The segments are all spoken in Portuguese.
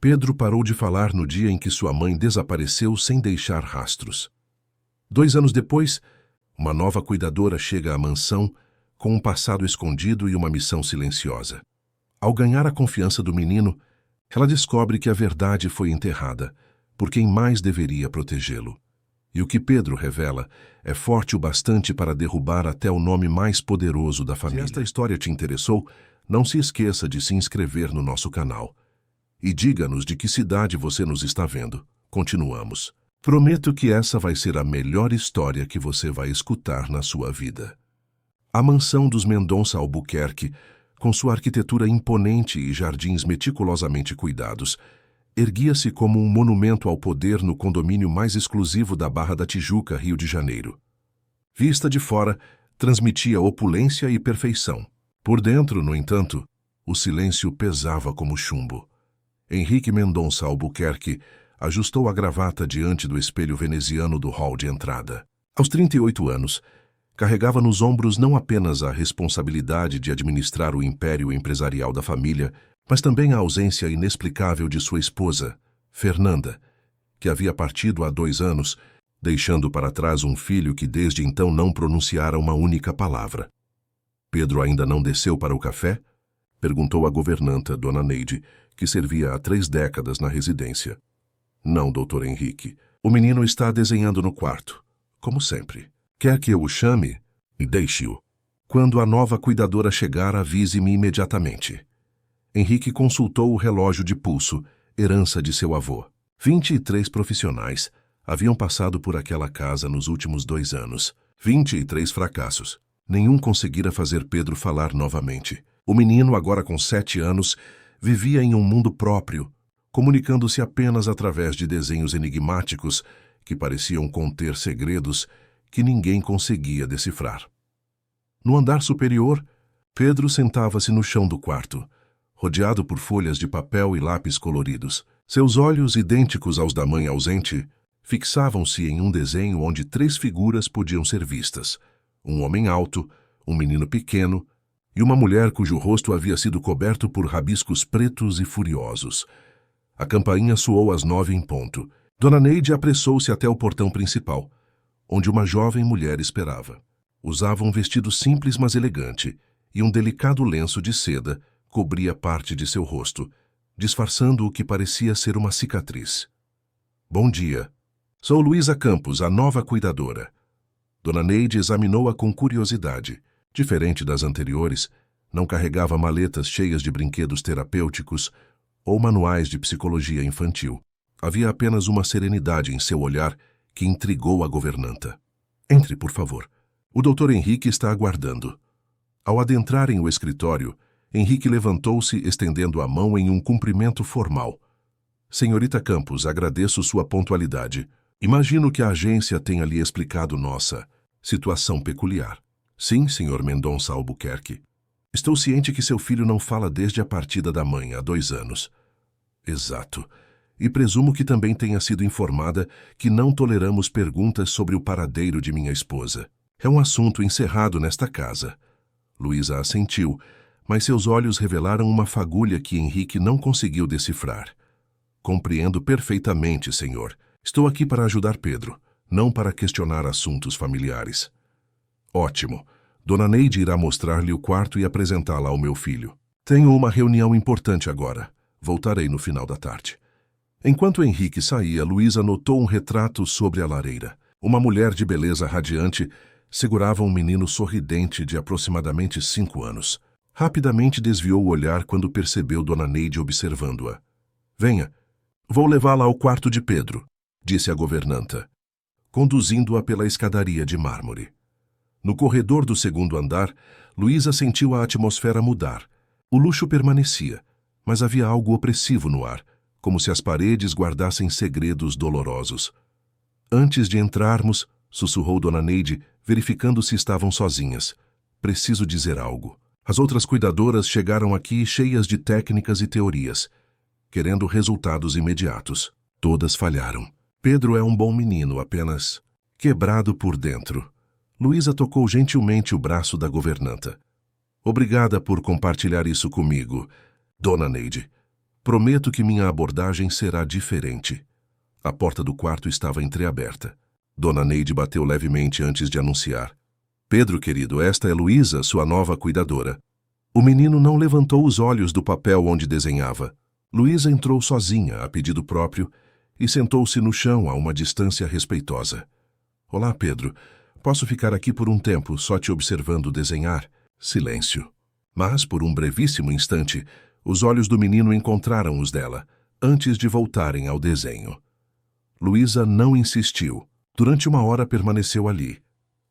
Pedro parou de falar no dia em que sua mãe desapareceu sem deixar rastros. 2 anos depois, uma nova cuidadora chega à mansão com um passado escondido e uma missão silenciosa. Ao ganhar a confiança do menino, ela descobre que a verdade foi enterrada por quem mais deveria protegê-lo. E o que Pedro revela é forte o bastante para derrubar até o nome mais poderoso da família. Se esta história te interessou, não se esqueça de se inscrever no nosso canal. E diga-nos de que cidade você nos está vendo. Continuamos. Prometo que essa vai ser a melhor história que você vai escutar na sua vida. A mansão dos Mendonça Albuquerque, com sua arquitetura imponente e jardins meticulosamente cuidados, erguia-se como um monumento ao poder no condomínio mais exclusivo da Barra da Tijuca, Rio de Janeiro. Vista de fora, transmitia opulência e perfeição. Por dentro, no entanto, o silêncio pesava como chumbo. Henrique Mendonça Albuquerque ajustou a gravata diante do espelho veneziano do hall de entrada. Aos 38 anos, carregava nos ombros não apenas a responsabilidade de administrar o império empresarial da família, mas também a ausência inexplicável de sua esposa, Fernanda, que havia partido há 2 anos, deixando para trás um filho que desde então não pronunciara uma única palavra. Pedro ainda não desceu para o café? Perguntou a governanta, Dona Neide, que servia há 3 décadas na residência. Não, doutor Henrique. O menino está desenhando no quarto, como sempre. Quer que eu o chame? Deixe-o. Quando a nova cuidadora chegar, avise-me imediatamente. Henrique consultou o relógio de pulso, herança de seu avô. 23 profissionais haviam passado por aquela casa nos últimos 2 anos. 23 fracassos. Nenhum conseguira fazer Pedro falar novamente. O menino, agora com 7 anos, vivia em um mundo próprio, comunicando-se apenas através de desenhos enigmáticos que pareciam conter segredos que ninguém conseguia decifrar. No andar superior, Pedro sentava-se no chão do quarto, rodeado por folhas de papel e lápis coloridos. Seus olhos, idênticos aos da mãe ausente, fixavam-se em um desenho onde 3 figuras podiam ser vistas: um homem alto, um menino pequeno e uma mulher cujo rosto havia sido coberto por rabiscos pretos e furiosos. A campainha soou às 9 em ponto. Dona Neide apressou-se até o portão principal, onde uma jovem mulher esperava. Usava um vestido simples mas elegante, e um delicado lenço de seda cobria parte de seu rosto, disfarçando o que parecia ser uma cicatriz. Bom dia. Sou Luísa Campos, a nova cuidadora. Dona Neide examinou-a com curiosidade. Diferente das anteriores, não carregava maletas cheias de brinquedos terapêuticos ou manuais de psicologia infantil. Havia apenas uma serenidade em seu olhar que intrigou a governanta. Entre, por favor. O Dr. Henrique está aguardando. Ao adentrarem o escritório, Henrique levantou-se, estendendo a mão em um cumprimento formal. Senhorita Campos, agradeço sua pontualidade. Imagino que a agência tenha lhe explicado nossa situação peculiar. Sim, Sr. Mendonça Albuquerque. Estou ciente que seu filho não fala desde a partida da mãe, há 2 anos. Exato. E presumo que também tenha sido informada que não toleramos perguntas sobre o paradeiro de minha esposa. É um assunto encerrado nesta casa. Luísa assentiu, mas seus olhos revelaram uma fagulha que Henrique não conseguiu decifrar. Compreendo perfeitamente, senhor. Estou aqui para ajudar Pedro, não para questionar assuntos familiares. Ótimo. Dona Neide irá mostrar-lhe o quarto e apresentá-la ao meu filho. Tenho uma reunião importante agora. Voltarei no final da tarde. Enquanto Henrique saía, Luísa notou um retrato sobre a lareira. Uma mulher de beleza radiante segurava um menino sorridente de aproximadamente 5 anos. Rapidamente desviou o olhar quando percebeu Dona Neide observando-a. Venha, vou levá-la ao quarto de Pedro, disse a governanta, conduzindo-a pela escadaria de mármore. No corredor do 2º andar, Luísa sentiu a atmosfera mudar. O luxo permanecia, mas havia algo opressivo no ar, como se as paredes guardassem segredos dolorosos. Antes de entrarmos, sussurrou Dona Neide, verificando se estavam sozinhas. Preciso dizer algo. As outras cuidadoras chegaram aqui cheias de técnicas e teorias, querendo resultados imediatos. Todas falharam. Pedro é um bom menino, apenas quebrado por dentro. Luísa tocou gentilmente o braço da governanta. Obrigada por compartilhar isso comigo, Dona Neide. Prometo que minha abordagem será diferente. A porta do quarto estava entreaberta. Dona Neide bateu levemente antes de anunciar. Pedro, querido, esta é Luísa, sua nova cuidadora. O menino não levantou os olhos do papel onde desenhava. Luísa entrou sozinha, a pedido próprio, e sentou-se no chão a uma distância respeitosa. Olá, Pedro. Posso ficar aqui por um tempo, só te observando desenhar? Silêncio. Mas, por um brevíssimo instante, os olhos do menino encontraram os dela, antes de voltarem ao desenho. Luísa não insistiu. Durante uma hora permaneceu ali,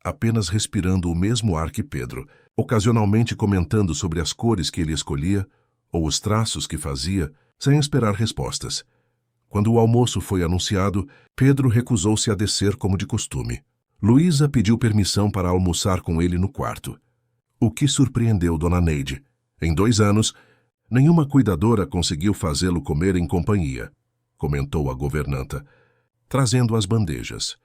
apenas respirando o mesmo ar que Pedro, ocasionalmente comentando sobre as cores que ele escolhia ou os traços que fazia, sem esperar respostas. Quando o almoço foi anunciado, Pedro recusou-se a descer como de costume. Luísa pediu permissão para almoçar com ele no quarto. O que surpreendeu Dona Neide. Em 2 anos, nenhuma cuidadora conseguiu fazê-lo comer em companhia, comentou a governanta, trazendo as bandejas.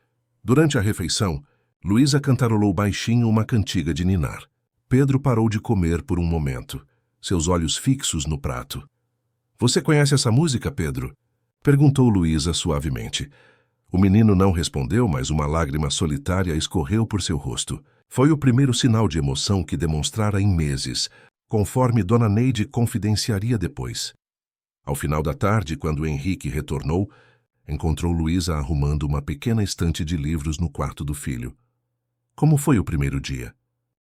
Durante a refeição, Luísa cantarolou baixinho uma cantiga de ninar. Pedro parou de comer por um momento, seus olhos fixos no prato. Você conhece essa música, Pedro? Perguntou Luísa suavemente. O menino não respondeu, mas uma lágrima solitária escorreu por seu rosto. Foi o primeiro sinal de emoção que demonstrara em meses, conforme Dona Neide confidenciaria depois. Ao final da tarde, quando Henrique retornou, encontrou Luísa arrumando uma pequena estante de livros no quarto do filho. Como foi o primeiro dia?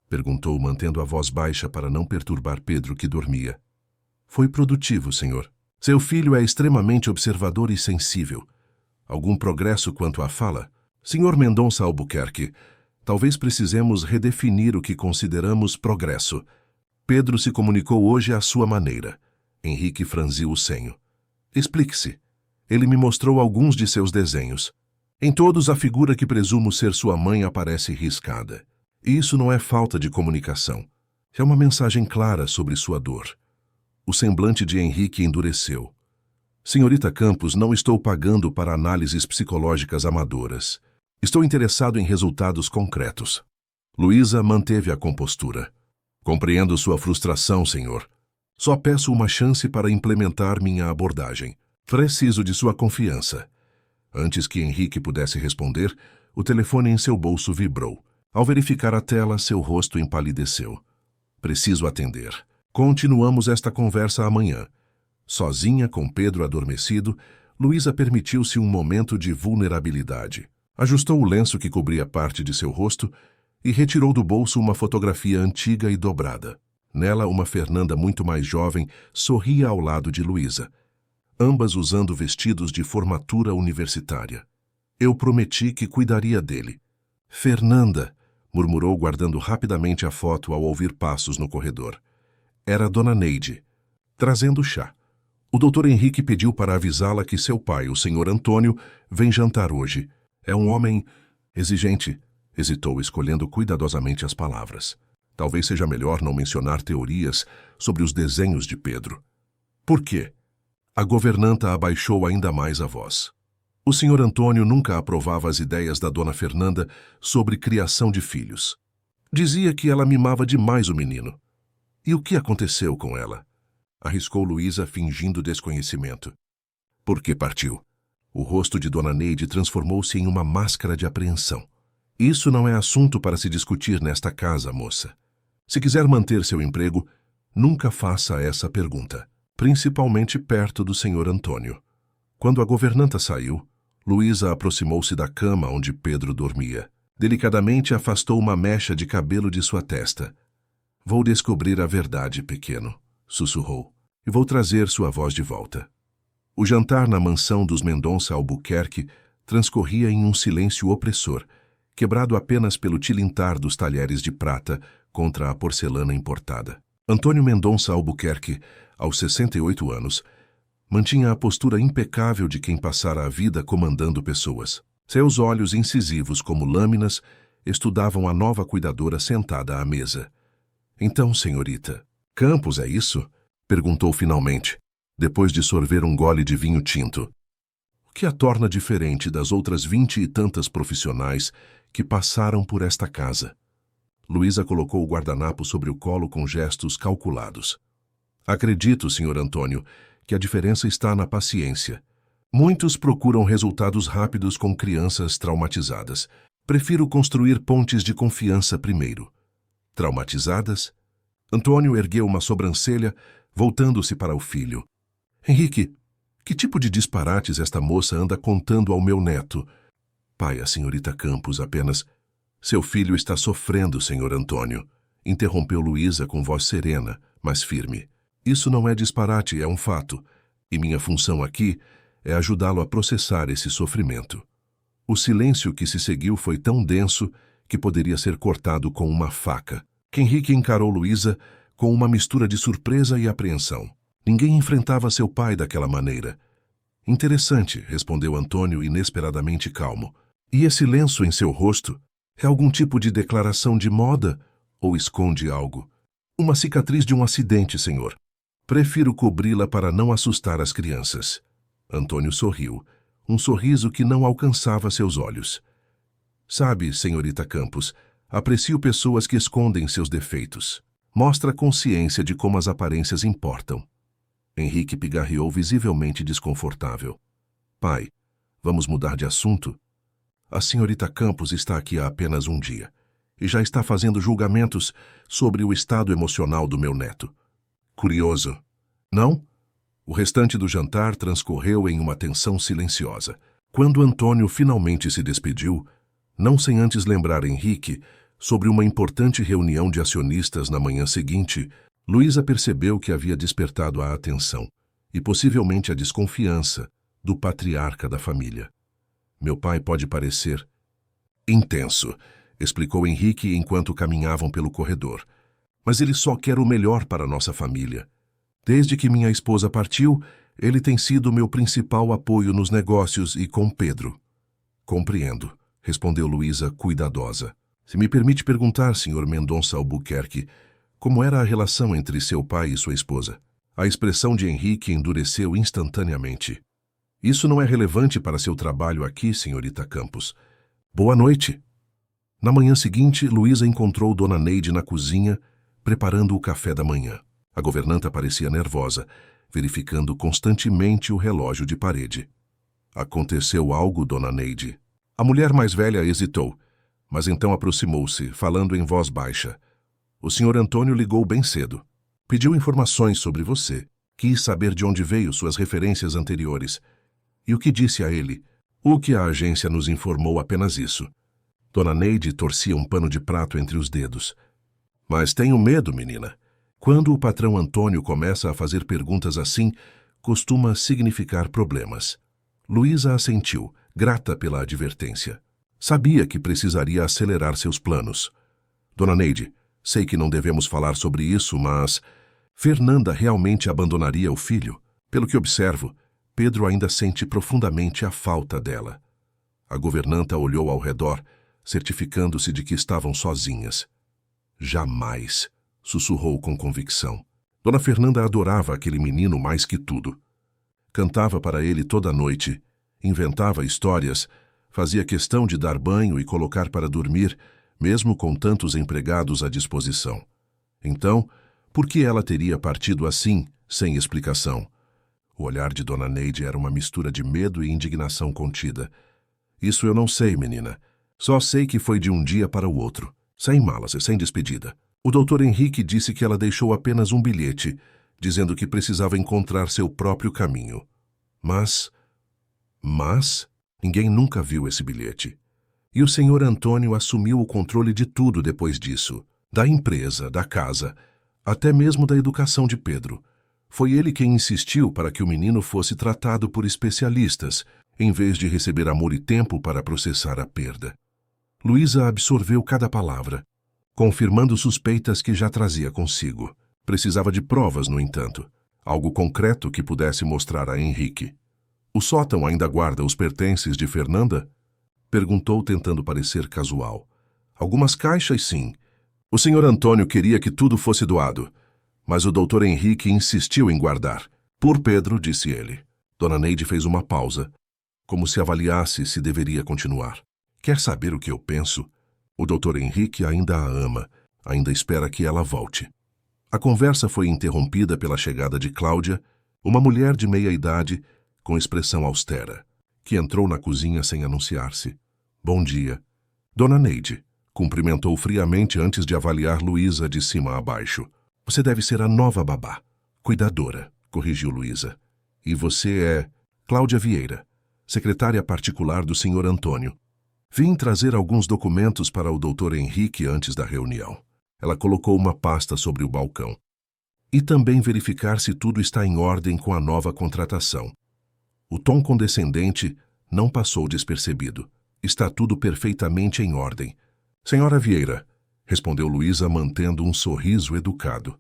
Perguntou, mantendo a voz baixa para não perturbar Pedro, que dormia. Foi produtivo, senhor. Seu filho é extremamente observador e sensível. Algum progresso quanto à fala? Senhor Mendonça Albuquerque, talvez precisemos redefinir o que consideramos progresso. Pedro se comunicou hoje à sua maneira. Henrique franziu o senho. Explique-se. Ele me mostrou alguns de seus desenhos. Em todos, a figura que presumo ser sua mãe aparece riscada. E isso não é falta de comunicação. É uma mensagem clara sobre sua dor. O semblante de Henrique endureceu. Senhorita Campos, não estou pagando para análises psicológicas amadoras. Estou interessado em resultados concretos. Luísa manteve a compostura. Compreendo sua frustração, senhor. Só peço uma chance para implementar minha abordagem. Preciso de sua confiança. Antes que Henrique pudesse responder, o telefone em seu bolso vibrou. Ao verificar a tela, seu rosto empalideceu. Preciso atender. Continuamos esta conversa amanhã. Sozinha, com Pedro adormecido, Luísa permitiu-se um momento de vulnerabilidade. Ajustou o lenço que cobria parte de seu rosto e retirou do bolso uma fotografia antiga e dobrada. Nela, uma Fernanda muito mais jovem sorria ao lado de Luísa, ambas usando vestidos de formatura universitária. Eu prometi que cuidaria dele. Fernanda, murmurou guardando rapidamente a foto ao ouvir passos no corredor. Era Dona Neide, trazendo chá. O Dr. Henrique pediu para avisá-la que seu pai, o Sr. Antônio, vem jantar hoje. É um homem exigente, hesitou, escolhendo cuidadosamente as palavras. Talvez seja melhor não mencionar teorias sobre os desenhos de Pedro. Por quê? A governanta abaixou ainda mais a voz. O Sr. Antônio nunca aprovava as ideias da Dona Fernanda sobre criação de filhos. Dizia que ela mimava demais o menino. E o que aconteceu com ela? Arriscou Luísa, fingindo desconhecimento. Por que partiu? O rosto de Dona Neide transformou-se em uma máscara de apreensão. Isso não é assunto para se discutir nesta casa, moça. Se quiser manter seu emprego, nunca faça essa pergunta, principalmente perto do Sr. Antônio. Quando a governanta saiu, Luísa aproximou-se da cama onde Pedro dormia. Delicadamente afastou uma mecha de cabelo de sua testa. Vou descobrir a verdade, pequeno, sussurrou, e vou trazer sua voz de volta. O jantar na mansão dos Mendonça Albuquerque transcorria em um silêncio opressor, quebrado apenas pelo tilintar dos talheres de prata contra a porcelana importada. Antônio Mendonça Albuquerque, aos 68 anos, mantinha a postura impecável de quem passara a vida comandando pessoas. Seus olhos incisivos como lâminas estudavam a nova cuidadora sentada à mesa. Então, senhorita, Campos, é isso? Perguntou finalmente, depois de sorver um gole de vinho tinto. O que a torna diferente das outras 20 e tantas profissionais que passaram por esta casa? Luísa colocou o guardanapo sobre o colo com gestos calculados. Acredito, Sr. Antônio, que a diferença está na paciência. Muitos procuram resultados rápidos com crianças traumatizadas. Prefiro construir pontes de confiança primeiro. Traumatizadas? Antônio ergueu uma sobrancelha, voltando-se para o filho. Henrique, que tipo de disparates esta moça anda contando ao meu neto? Pai, a senhorita Campos apenas... Seu filho está sofrendo, senhor Antônio, interrompeu Luísa com voz serena, mas firme. Isso não é disparate, é um fato, e minha função aqui é ajudá-lo a processar esse sofrimento. O silêncio que se seguiu foi tão denso que poderia ser cortado com uma faca. Henrique encarou Luísa com uma mistura de surpresa e apreensão. Ninguém enfrentava seu pai daquela maneira. Interessante, respondeu Antônio inesperadamente calmo. E esse lenço em seu rosto? É algum tipo de declaração de moda ou esconde algo? Uma cicatriz de um acidente, senhor. Prefiro cobri-la para não assustar as crianças. Antônio sorriu, um sorriso que não alcançava seus olhos. Sabe, senhorita Campos, aprecio pessoas que escondem seus defeitos. Mostra consciência de como as aparências importam. Henrique pigarreou visivelmente desconfortável. Pai, vamos mudar de assunto? A senhorita Campos está aqui há apenas um dia e já está fazendo julgamentos sobre o estado emocional do meu neto. Curioso, não? O restante do jantar transcorreu em uma tensão silenciosa. Quando Antônio finalmente se despediu, não sem antes lembrar Henrique sobre uma importante reunião de acionistas na manhã seguinte, Luísa percebeu que havia despertado a atenção e possivelmente a desconfiança do patriarca da família. Meu pai pode parecer intenso, explicou Henrique enquanto caminhavam pelo corredor. Mas ele só quer o melhor para nossa família. Desde que minha esposa partiu, ele tem sido meu principal apoio nos negócios e com Pedro. Compreendo, respondeu Luísa cuidadosa. Se me permite perguntar, Sr. Mendonça Albuquerque, como era a relação entre seu pai e sua esposa? A expressão de Henrique endureceu instantaneamente. Isso não é relevante para seu trabalho aqui, senhorita Campos. Boa noite. Na manhã seguinte, Luísa encontrou Dona Neide na cozinha, preparando o café da manhã. A governanta parecia nervosa, verificando constantemente o relógio de parede. Aconteceu algo, Dona Neide? A mulher mais velha hesitou, mas então aproximou-se, falando em voz baixa. O Sr. Antônio ligou bem cedo. Pediu informações sobre você. Quis saber de onde veio suas referências anteriores. E o que disse a ele? O que a agência nos informou apenas isso. Dona Neide torcia um pano de prato entre os dedos. Mas tenho medo, menina. Quando o patrão Antônio começa a fazer perguntas assim, costuma significar problemas. Luísa assentiu, grata pela advertência. Sabia que precisaria acelerar seus planos. Dona Neide, sei que não devemos falar sobre isso, mas... Fernanda realmente abandonaria o filho? Pelo que observo, Pedro ainda sente profundamente a falta dela. A governanta olhou ao redor, certificando-se de que estavam sozinhas. Jamais, sussurrou com convicção. Dona Fernanda adorava aquele menino mais que tudo. Cantava para ele toda noite, inventava histórias, fazia questão de dar banho e colocar para dormir, mesmo com tantos empregados à disposição. Então, por que ela teria partido assim, sem explicação? O olhar de Dona Neide era uma mistura de medo e indignação contida. Isso eu não sei, menina. Só sei que foi de um dia para o outro, sem malas e sem despedida. O Dr. Henrique disse que ela deixou apenas um bilhete, dizendo que precisava encontrar seu próprio caminho. Mas ninguém nunca viu esse bilhete. E o Sr. Antônio assumiu o controle de tudo depois disso, da empresa, da casa, até mesmo da educação de Pedro. Foi ele quem insistiu para que o menino fosse tratado por especialistas, em vez de receber amor e tempo para processar a perda. Luísa absorveu cada palavra, confirmando suspeitas que já trazia consigo. Precisava de provas, no entanto, algo concreto que pudesse mostrar a Henrique. O sótão ainda guarda os pertences de Fernanda? Perguntou, tentando parecer casual. Algumas caixas, sim. O Sr. Antônio queria que tudo fosse doado, mas o Dr. Henrique insistiu em guardar. Por Pedro, disse ele. Dona Neide fez uma pausa, como se avaliasse se deveria continuar. Quer saber o que eu penso? O Dr. Henrique ainda a ama, ainda espera que ela volte. A conversa foi interrompida pela chegada de Cláudia, Uma mulher de meia idade, com expressão austera, que entrou na cozinha sem anunciar-se. Bom dia. Dona Neide, cumprimentou friamente antes de avaliar Luísa de cima a baixo. Você deve ser a nova babá. Cuidadora, corrigiu Luísa. E você é Cláudia Vieira, secretária particular do Sr. Antônio. Vim trazer alguns documentos para o Dr. Henrique antes da reunião. Ela colocou uma pasta sobre o balcão. E também verificar se tudo está em ordem com a nova contratação. O tom condescendente não passou despercebido. Está tudo perfeitamente em ordem. Senhora Vieira, respondeu Luísa mantendo um sorriso educado.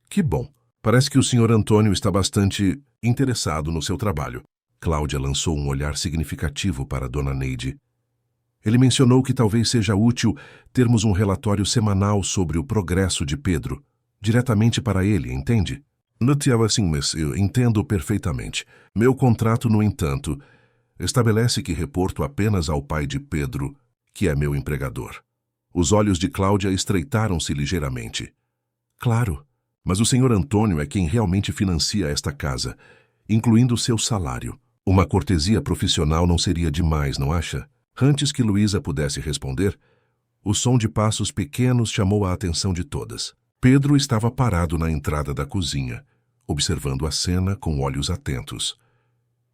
Que bom. Parece que o Sr. Antônio está bastante interessado no seu trabalho. Cláudia lançou um olhar significativo para Dona Neide. Ele mencionou que talvez seja útil termos um relatório semanal sobre o progresso de Pedro, diretamente para ele, entende? Notava assim, mas eu entendo perfeitamente. Meu contrato, no entanto, estabelece que reporto apenas ao pai de Pedro, que é meu empregador. Os olhos de Cláudia estreitaram-se ligeiramente. Claro, mas o Sr. Antônio é quem realmente financia esta casa, incluindo seu salário. Uma cortesia profissional não seria demais, não acha? Antes que Luísa pudesse responder, o som de passos pequenos chamou a atenção de todas. Pedro estava parado na entrada da cozinha, observando a cena com olhos atentos.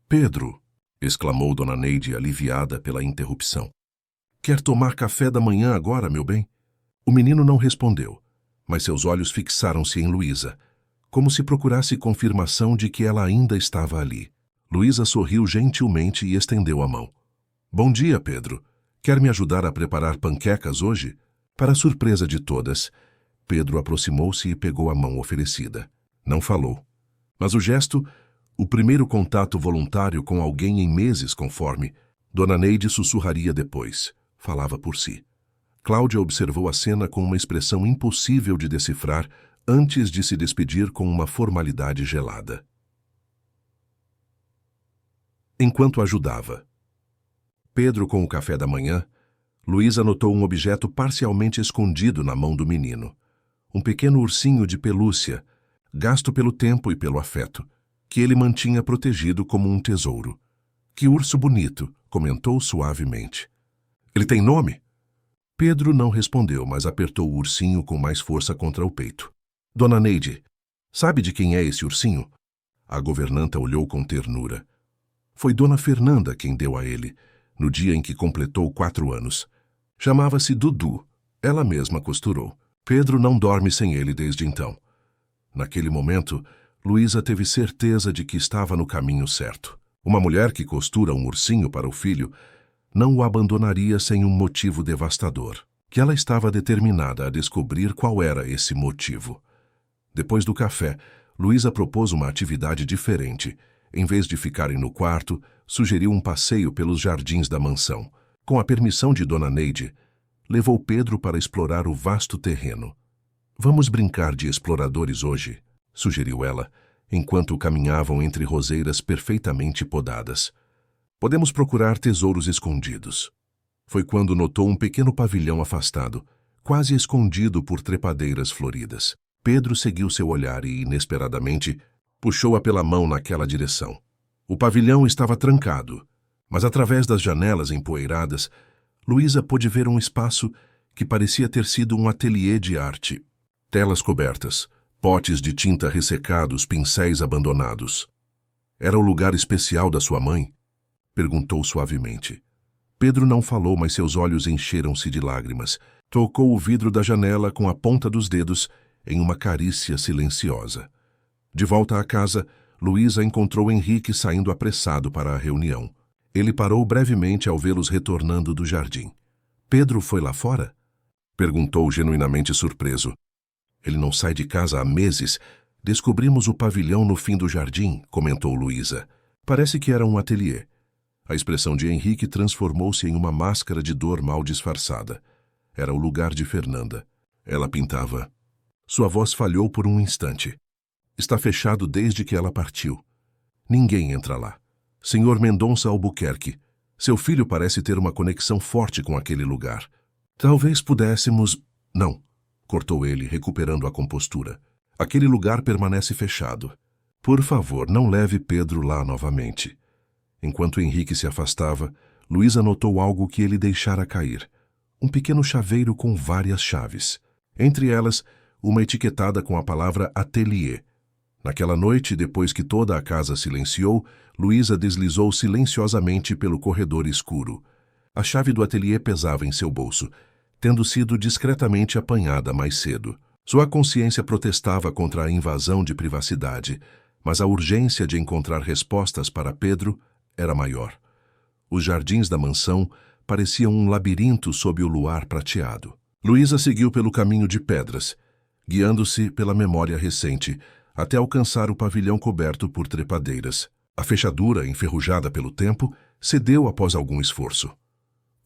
Pedro, exclamou Dona Neide, aliviada pela interrupção. Quer tomar café da manhã agora, meu bem? O menino não respondeu, mas seus olhos fixaram-se em Luísa, como se procurasse confirmação de que ela ainda estava ali. Luísa sorriu gentilmente e estendeu a mão. Bom dia, Pedro. Quer me ajudar a preparar panquecas hoje? Para surpresa de todas, Pedro aproximou-se e pegou a mão oferecida. Não falou. Mas o gesto, o primeiro contato voluntário com alguém em meses, conforme Dona Neide sussurraria depois, falava por si. Cláudia observou a cena com uma expressão impossível de decifrar antes de se despedir com uma formalidade gelada. Enquanto ajudava Pedro com o café da manhã, Luísa notou um objeto parcialmente escondido na mão do menino. Um pequeno ursinho de pelúcia, gasto pelo tempo e pelo afeto, que ele mantinha protegido como um tesouro. Que urso bonito, comentou suavemente. Ele tem nome? Pedro não respondeu, mas apertou o ursinho com mais força contra o peito. Dona Neide, sabe de quem é esse ursinho? A governanta olhou com ternura. Foi Dona Fernanda quem deu a ele, no dia em que completou 4 anos. Chamava-se Dudu. Ela mesma costurou. Pedro não dorme sem ele desde então. Naquele momento, Luísa teve certeza de que estava no caminho certo. Uma mulher que costura um ursinho para o filho não o abandonaria sem um motivo devastador, que ela estava determinada a descobrir qual era esse motivo. Depois do café, Luísa propôs uma atividade diferente. Em vez de ficarem no quarto, sugeriu um passeio pelos jardins da mansão. Com a permissão de Dona Neide, levou Pedro para explorar o vasto terreno. Vamos brincar de exploradores hoje, sugeriu ela, enquanto caminhavam entre roseiras perfeitamente podadas. Podemos procurar tesouros escondidos. Foi quando notou um pequeno pavilhão afastado, quase escondido por trepadeiras floridas. Pedro seguiu seu olhar e, inesperadamente, puxou-a pela mão naquela direção. O pavilhão estava trancado, mas através das janelas empoeiradas, Luísa pôde ver um espaço que parecia ter sido um ateliê de arte. Telas cobertas, potes de tinta ressecados, pincéis abandonados. Era o lugar especial da sua mãe? Perguntou suavemente. Pedro não falou, mas seus olhos encheram-se de lágrimas. Tocou o vidro da janela com a ponta dos dedos em uma carícia silenciosa. De volta à casa, Luísa encontrou Henrique saindo apressado para a reunião. Ele parou brevemente ao vê-los retornando do jardim. Pedro foi lá fora? Perguntou genuinamente surpreso. Ele não sai de casa há meses. Descobrimos o pavilhão no fim do jardim, comentou Luísa. Parece que era um ateliê. A expressão de Henrique transformou-se em uma máscara de dor mal disfarçada. Era o lugar de Fernanda. Ela pintava. Sua voz falhou por um instante. Está fechado desde que ela partiu. Ninguém entra lá. Senhor Mendonça Albuquerque. Seu filho parece ter uma conexão forte com aquele lugar. Talvez pudéssemos... Não, cortou ele, recuperando a compostura. Aquele lugar permanece fechado. Por favor, não leve Pedro lá novamente. Enquanto Henrique se afastava, Luísa notou algo que ele deixara cair. Um pequeno chaveiro com várias chaves. Entre elas, uma etiquetada com a palavra ateliê. Naquela noite, depois que toda a casa silenciou, Luísa deslizou silenciosamente pelo corredor escuro. A chave do ateliê pesava em seu bolso, tendo sido discretamente apanhada mais cedo. Sua consciência protestava contra a invasão de privacidade, mas a urgência de encontrar respostas para Pedro era maior. Os jardins da mansão pareciam um labirinto sob o luar prateado. Luísa seguiu pelo caminho de pedras, guiando-se pela memória recente, até alcançar o pavilhão coberto por trepadeiras. A fechadura, enferrujada pelo tempo, cedeu após algum esforço.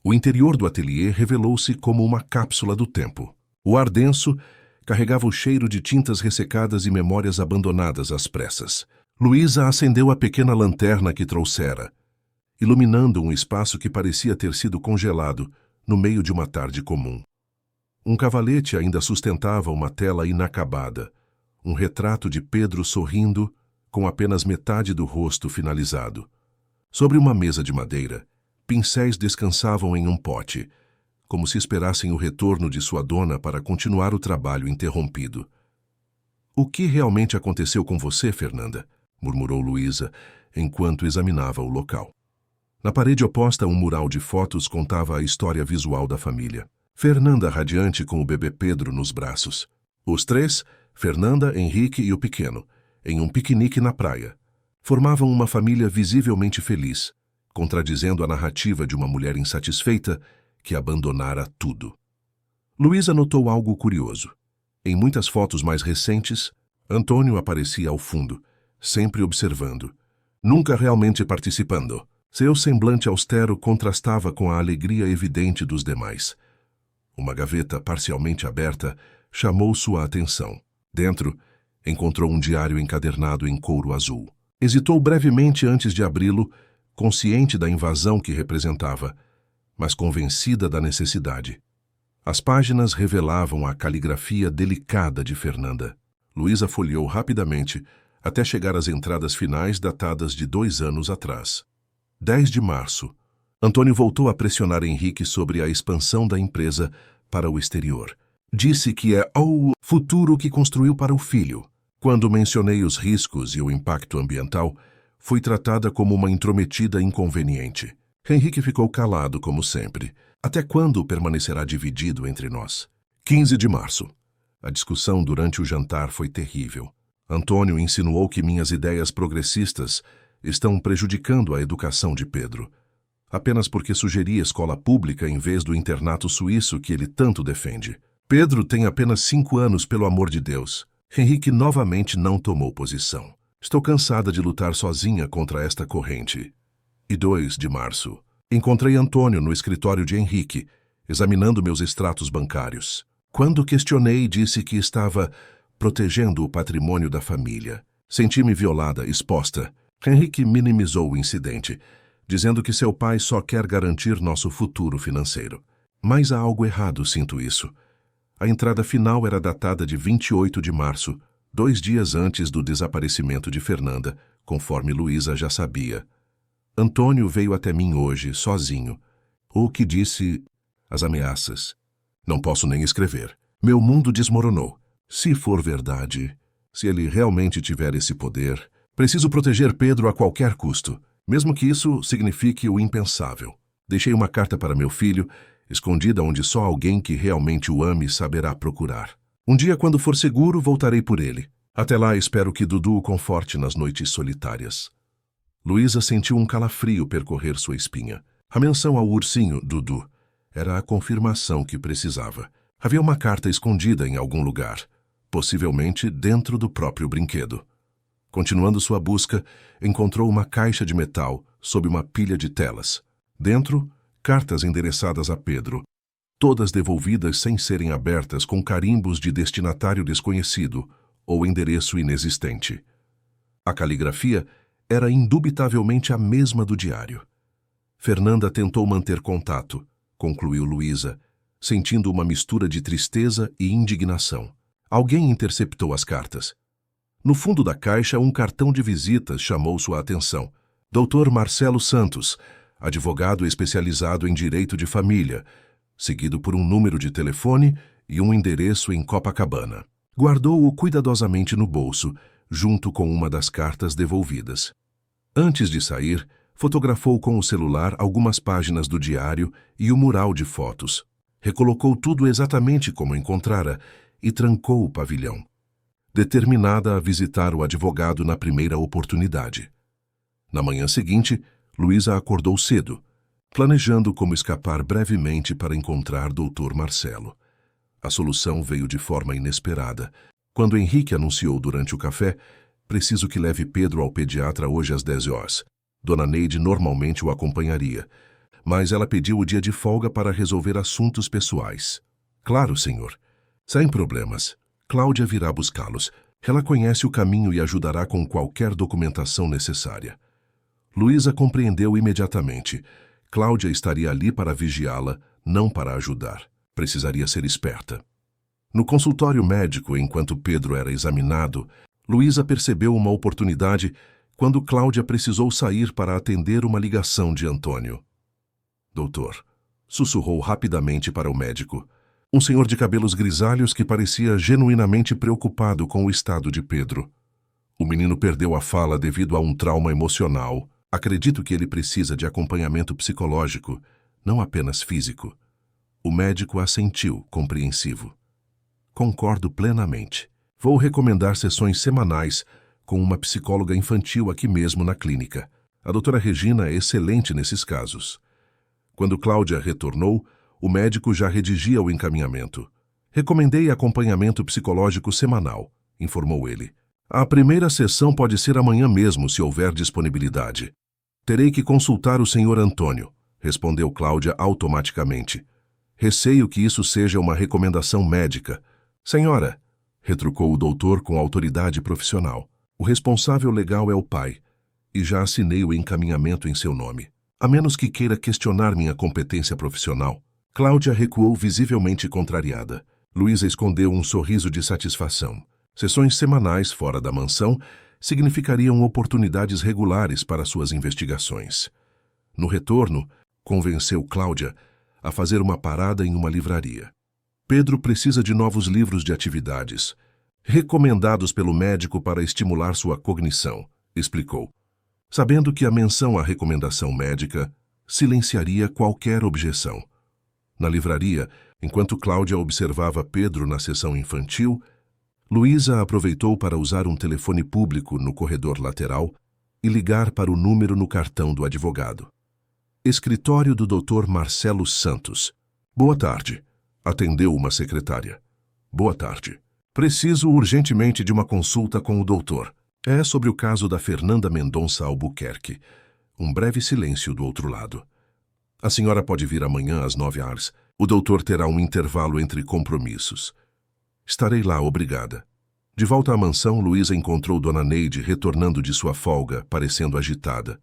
O interior do ateliê revelou-se como uma cápsula do tempo. O ar denso carregava o cheiro de tintas ressecadas e memórias abandonadas às pressas. Luísa acendeu a pequena lanterna que trouxera, iluminando um espaço que parecia ter sido congelado no meio de uma tarde comum. Um cavalete ainda sustentava uma tela inacabada, um retrato de Pedro sorrindo, com apenas metade do rosto finalizado. Sobre uma mesa de madeira, pincéis descansavam em um pote, como se esperassem o retorno de sua dona para continuar o trabalho interrompido. "O que realmente aconteceu com você, Fernanda?" murmurou Luísa, enquanto examinava o local. Na parede oposta, um mural de fotos contava a história visual da família. Fernanda radiante com o bebê Pedro nos braços. Os três, Fernanda, Henrique e o pequeno, em um piquenique na praia, formavam uma família visivelmente feliz, contradizendo a narrativa de uma mulher insatisfeita que abandonara tudo. Luísa notou algo curioso. Em muitas fotos mais recentes, Antônio aparecia ao fundo, sempre observando, nunca realmente participando. Seu semblante austero contrastava com a alegria evidente dos demais. Uma gaveta parcialmente aberta chamou sua atenção. Dentro, encontrou um diário encadernado em couro azul. Hesitou brevemente antes de abri-lo, consciente da invasão que representava, mas convencida da necessidade. As páginas revelavam a caligrafia delicada de Fernanda. Luísa folheou rapidamente, até chegar às entradas finais datadas de 2 anos atrás. 10 de março. Antônio voltou a pressionar Henrique sobre a expansão da empresa para o exterior. Disse que é o futuro que construiu para o filho. Quando mencionei os riscos e o impacto ambiental, fui tratada como uma intrometida inconveniente. Henrique ficou calado, como sempre. Até quando permanecerá dividido entre nós? 15 de março. A discussão durante o jantar foi terrível. Antônio insinuou que minhas ideias progressistas estão prejudicando a educação de Pedro, apenas porque sugeri escola pública em vez do internato suíço que ele tanto defende. Pedro tem apenas 5 anos, pelo amor de Deus. Henrique novamente não tomou posição. Estou cansada de lutar sozinha contra esta corrente. E 2 de março. Encontrei Antônio no escritório de Henrique, examinando meus extratos bancários. Quando questionei, disse que estava protegendo o patrimônio da família. Senti-me violada, exposta. Henrique minimizou o incidente, dizendo que seu pai só quer garantir nosso futuro financeiro. Mas há algo errado, sinto isso. A entrada final era datada de 28 de março, 2 dias antes do desaparecimento de Fernanda, conforme Luísa já sabia. Antônio veio até mim hoje, sozinho. O que disse? As ameaças. Não posso nem escrever. Meu mundo desmoronou. Se for verdade, se ele realmente tiver esse poder, preciso proteger Pedro a qualquer custo, mesmo que isso signifique o impensável. Deixei uma carta para meu filho, escondida onde só alguém que realmente o ame saberá procurar. Um dia, quando for seguro, voltarei por ele. Até lá, espero que Dudu o conforte nas noites solitárias. Luísa sentiu um calafrio percorrer sua espinha. A menção ao ursinho, Dudu, era a confirmação que precisava. Havia uma carta escondida em algum lugar, possivelmente dentro do próprio brinquedo. Continuando sua busca, encontrou uma caixa de metal sob uma pilha de telas. Dentro, cartas endereçadas a Pedro, todas devolvidas sem serem abertas com carimbos de destinatário desconhecido ou endereço inexistente. A caligrafia era indubitavelmente a mesma do diário. Fernanda tentou manter contato, concluiu Luísa, sentindo uma mistura de tristeza e indignação. Alguém interceptou as cartas. No fundo da caixa, um cartão de visitas chamou sua atenção. Dr. Marcelo Santos, advogado especializado em direito de família, seguido por um número de telefone e um endereço em Copacabana. Guardou-o cuidadosamente no bolso, junto com uma das cartas devolvidas. Antes de sair, fotografou com o celular algumas páginas do diário e o mural de fotos. Recolocou tudo exatamente como encontrara e trancou o pavilhão, determinada a visitar o advogado na primeira oportunidade. Na manhã seguinte, Luísa acordou cedo, planejando como escapar brevemente para encontrar Dr. Marcelo. A solução veio de forma inesperada. Quando Henrique anunciou durante o café: "Preciso que leve Pedro ao pediatra hoje às 10 horas. Dona Neide normalmente o acompanharia, mas ela pediu o dia de folga para resolver assuntos pessoais." "Claro, senhor. Sem problemas. Cláudia virá buscá-los. Ela conhece o caminho e ajudará com qualquer documentação necessária." Luísa compreendeu imediatamente. Cláudia estaria ali para vigiá-la, não para ajudar. Precisaria ser esperta. No consultório médico, enquanto Pedro era examinado, Luísa percebeu uma oportunidade quando Cláudia precisou sair para atender uma ligação de Antônio. "Doutor", sussurrou rapidamente para o médico. Um senhor de cabelos grisalhos que parecia genuinamente preocupado com o estado de Pedro. "O menino perdeu a fala devido a um trauma emocional. Acredito que ele precisa de acompanhamento psicológico, não apenas físico." O médico assentiu, compreensivo. "Concordo plenamente. Vou recomendar sessões semanais com uma psicóloga infantil aqui mesmo na clínica. A doutora Regina é excelente nesses casos." Quando Cláudia retornou, o médico já redigia o encaminhamento. "Recomendei acompanhamento psicológico semanal", informou ele. "A primeira sessão pode ser amanhã mesmo, se houver disponibilidade." "Terei que consultar o senhor Antônio", respondeu Cláudia automaticamente. "Receio que isso seja uma recomendação médica." "Senhora", retrucou o doutor com autoridade profissional, "o responsável legal é o pai, e já assinei o encaminhamento em seu nome. A menos que queira questionar minha competência profissional." Cláudia recuou visivelmente contrariada. Luísa escondeu um sorriso de satisfação. Sessões semanais fora da mansão significariam oportunidades regulares para suas investigações. No retorno, convenceu Cláudia a fazer uma parada em uma livraria. "Pedro precisa de novos livros de atividades, recomendados pelo médico para estimular sua cognição", explicou, sabendo que a menção à recomendação médica silenciaria qualquer objeção. Na livraria, enquanto Cláudia observava Pedro na sessão infantil, Luísa aproveitou para usar um telefone público no corredor lateral e ligar para o número no cartão do advogado. "Escritório do Dr. Marcelo Santos." "Boa tarde", atendeu uma secretária. "Boa tarde. Preciso urgentemente de uma consulta com o doutor. É sobre o caso da Fernanda Mendonça Albuquerque." Um breve silêncio do outro lado. "A senhora pode vir amanhã às 9 horas. O doutor terá um intervalo entre compromissos." "Estarei lá, obrigada." De volta à mansão, Luísa encontrou Dona Neide retornando de sua folga, parecendo agitada.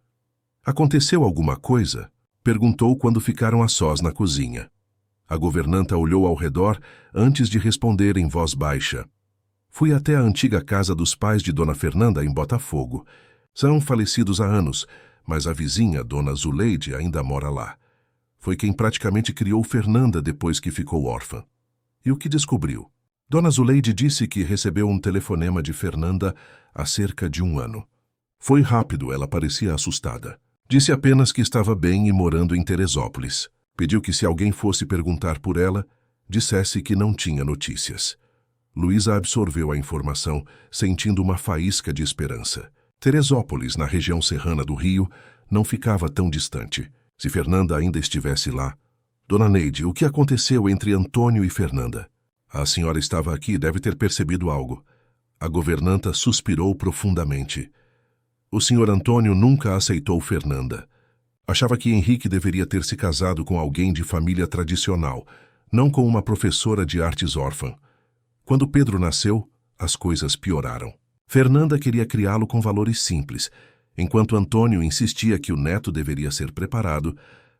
"Aconteceu alguma coisa?" perguntou quando ficaram a sós na cozinha. A governanta olhou ao redor antes de responder em voz baixa. "Fui até a antiga casa dos pais de Dona Fernanda em Botafogo. São falecidos há anos, mas a vizinha, Dona Zuleide, ainda mora lá. Foi quem praticamente criou Fernanda depois que ficou órfã." "E o que descobriu?" "Dona Zuleide disse que recebeu um telefonema de Fernanda há cerca de 1 ano. Foi rápido, ela parecia assustada. Disse apenas que estava bem e morando em Teresópolis. Pediu que se alguém fosse perguntar por ela, dissesse que não tinha notícias." Luísa absorveu a informação, sentindo uma faísca de esperança. Teresópolis, na região serrana do Rio, não ficava tão distante. Se Fernanda ainda estivesse lá... "Dona Neide, o que aconteceu entre Antônio e Fernanda?" "A senhora estava aqui e deve ter percebido algo." A governanta suspirou profundamente. "O senhor Antônio nunca aceitou Fernanda. Achava que Henrique deveria ter se casado com alguém de família tradicional, não com uma professora de artes órfã. Quando Pedro nasceu, as coisas pioraram. Fernanda queria criá-lo com valores simples, enquanto Antônio insistia que o neto deveria ser preparado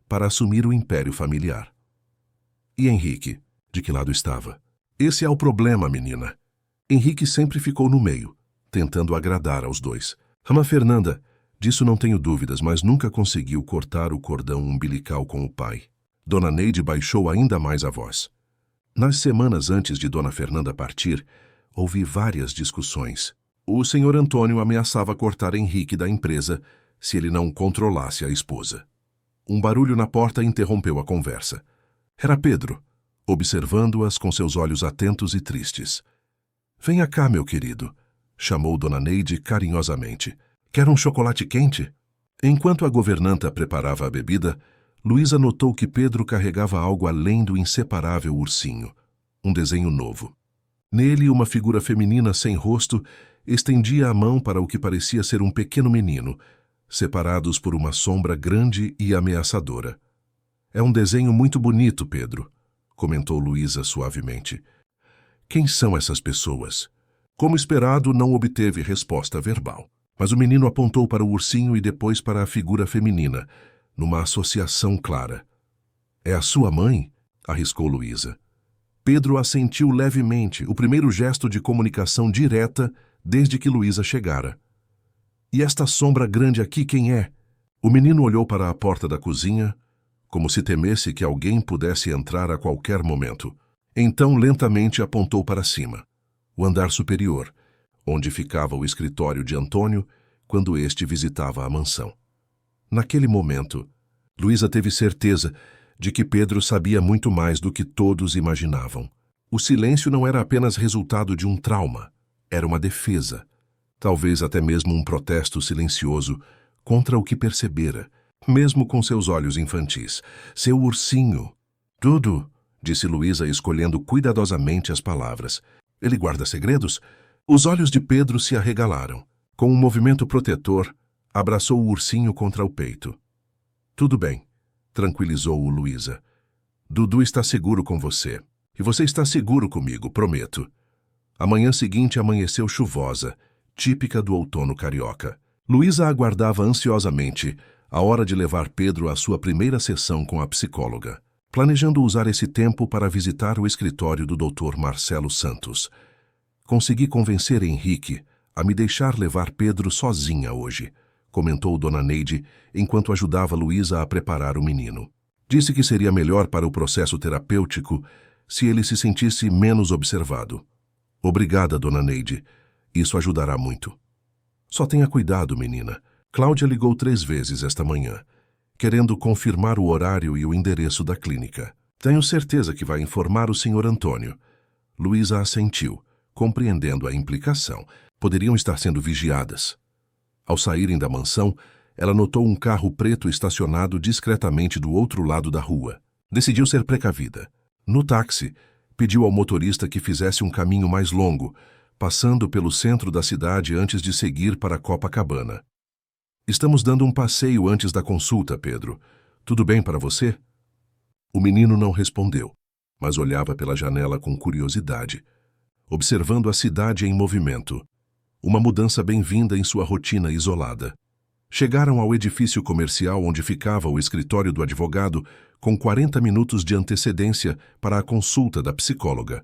para assumir o império familiar." "E Henrique, de que lado estava?" "Esse é o problema, menina. Henrique sempre ficou no meio. tentando agradar aos dois. Ama Fernanda, disso não tenho dúvidas, mas nunca conseguiu cortar o cordão umbilical com o pai. Dona Neide baixou ainda mais a voz. Nas semanas antes de Dona Fernanda partir, houve várias discussões. O senhor Antônio ameaçava cortar Henrique da empresa se ele não controlasse a esposa. Um barulho na porta interrompeu a conversa. Era Pedro, observando-as com seus olhos atentos e tristes. Venha cá, meu querido, chamou Dona Neide carinhosamente. Quer um chocolate quente? Enquanto a governanta preparava a bebida, Luísa notou que Pedro carregava algo além do inseparável ursinho, um desenho novo. Nele, uma figura feminina sem rosto estendia a mão para o que parecia ser um pequeno menino, separados por uma sombra grande e ameaçadora. É um desenho muito bonito, Pedro, comentou Luísa suavemente. Quem são essas pessoas? Como esperado, não obteve resposta verbal, mas o menino apontou para o ursinho e depois para a figura feminina, numa associação clara. É a sua mãe? Arriscou Luísa. Pedro assentiu levemente, o primeiro gesto de comunicação direta desde que Luísa chegara. E esta sombra grande aqui quem é? O menino olhou para a porta da cozinha, como se temesse que alguém pudesse entrar a qualquer momento. Então lentamente apontou para cima, o andar superior, onde ficava o escritório de Antônio quando este visitava a mansão. Naquele momento, Luísa teve certeza de que Pedro sabia muito mais do que todos imaginavam. O silêncio não era apenas resultado de um trauma, era uma defesa, talvez até mesmo um protesto silencioso contra o que percebera, mesmo com seus olhos infantis. Seu ursinho. Tudo, disse Luísa, escolhendo cuidadosamente as palavras. Ele guarda segredos? Os olhos de Pedro se arregalaram. Com um movimento protetor, abraçou o ursinho contra o peito. Tudo bem, tranquilizou-o Luísa. Dudu está seguro com você. E você está seguro comigo, prometo. A manhã seguinte amanheceu chuvosa, típica do outono carioca. Luísa aguardava ansiosamente a hora de levar Pedro à sua primeira sessão com a psicóloga, planejando usar esse tempo para visitar o escritório do Dr. Marcelo Santos. Consegui convencer Henrique a me deixar levar Pedro sozinha hoje, comentou Dona Neide enquanto ajudava Luísa a preparar o menino. Disse que seria melhor para o processo terapêutico se ele se sentisse menos observado. Obrigada, Dona Neide. Isso ajudará muito. Só tenha cuidado, menina. Cláudia ligou 3 vezes esta manhã, querendo confirmar o horário e o endereço da clínica. Tenho certeza que vai informar o Sr. Antônio. Luísa assentiu, compreendendo a implicação. Poderiam estar sendo vigiadas. Ao saírem da mansão, ela notou um carro preto estacionado discretamente do outro lado da rua. Decidiu ser precavida. No táxi, pediu ao motorista que fizesse um caminho mais longo, passando pelo centro da cidade antes de seguir para Copacabana. Estamos dando um passeio antes da consulta, Pedro. Tudo bem para você? O menino não respondeu, mas olhava pela janela com curiosidade, observando a cidade em movimento. Uma mudança bem-vinda em sua rotina isolada. Chegaram ao edifício comercial onde ficava o escritório do advogado com 40 minutos de antecedência para a consulta da psicóloga.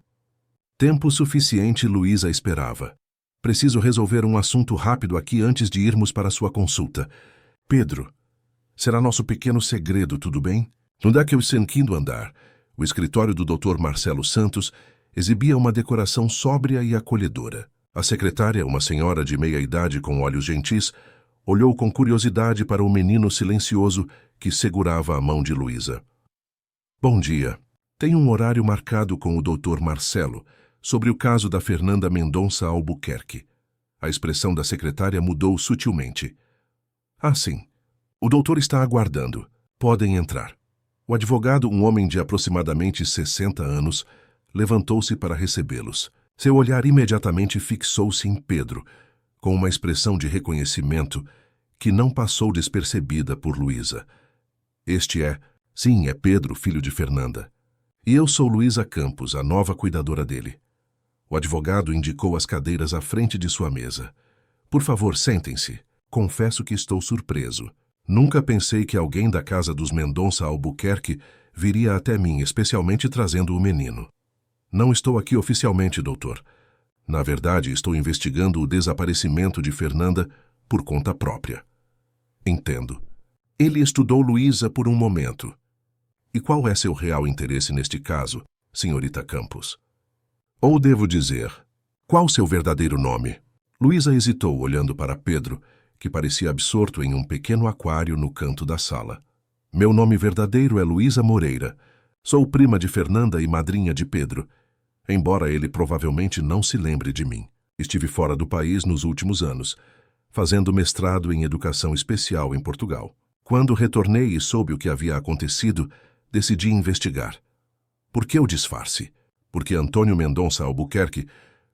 Tempo suficiente Luísa esperava. Preciso resolver um assunto rápido aqui antes de irmos para sua consulta. Pedro, será nosso pequeno segredo, tudo bem? No 15º andar, o escritório do Dr. Marcelo Santos exibia uma decoração sóbria e acolhedora. A secretária, uma senhora de meia-idade com olhos gentis, olhou com curiosidade para o menino silencioso que segurava a mão de Luísa. Bom dia. Tenho um horário marcado com o Dr. Marcelo sobre o caso da Fernanda Mendonça Albuquerque. A expressão da secretária mudou sutilmente. Ah, sim. O doutor está aguardando. Podem entrar. O advogado, um homem de aproximadamente 60 anos, levantou-se para recebê-los. Seu olhar imediatamente fixou-se em Pedro, com uma expressão de reconhecimento que não passou despercebida por Luísa. Sim, é Pedro, filho de Fernanda. E eu sou Luísa Campos, a nova cuidadora dele. O advogado indicou as cadeiras à frente de sua mesa. Por favor, sentem-se. Confesso que estou surpreso. Nunca pensei que alguém da casa dos Mendonça Albuquerque viria até mim, especialmente trazendo o menino. Não estou aqui oficialmente, doutor. Na verdade, estou investigando o desaparecimento de Fernanda por conta própria. Entendo. Ele estudou Luísa por um momento. E qual é seu real interesse neste caso, senhorita Campos? Ou devo dizer, qual seu verdadeiro nome? Luísa hesitou, olhando para Pedro, que parecia absorto em um pequeno aquário no canto da sala. Meu nome verdadeiro é Luísa Moreira. Sou prima de Fernanda e madrinha de Pedro. Embora ele provavelmente não se lembre de mim. Estive fora do país nos últimos anos, fazendo mestrado em educação especial em Portugal. Quando retornei e soube o que havia acontecido, decidi investigar. Por que o disfarce? Porque Antônio Mendonça Albuquerque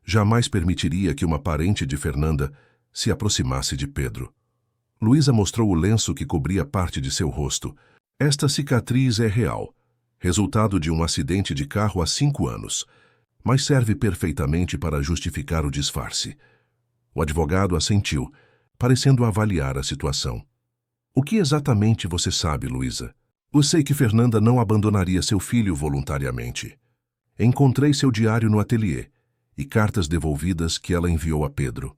jamais permitiria que uma parente de Fernanda se aproximasse de Pedro. Luísa mostrou o lenço que cobria parte de seu rosto. Esta cicatriz é real, resultado de um acidente de carro há 5 anos, mas serve perfeitamente para justificar o disfarce. O advogado assentiu, parecendo avaliar a situação. O que exatamente você sabe, Luísa? Eu sei que Fernanda não abandonaria seu filho voluntariamente. Encontrei seu diário no ateliê e cartas devolvidas que ela enviou a Pedro.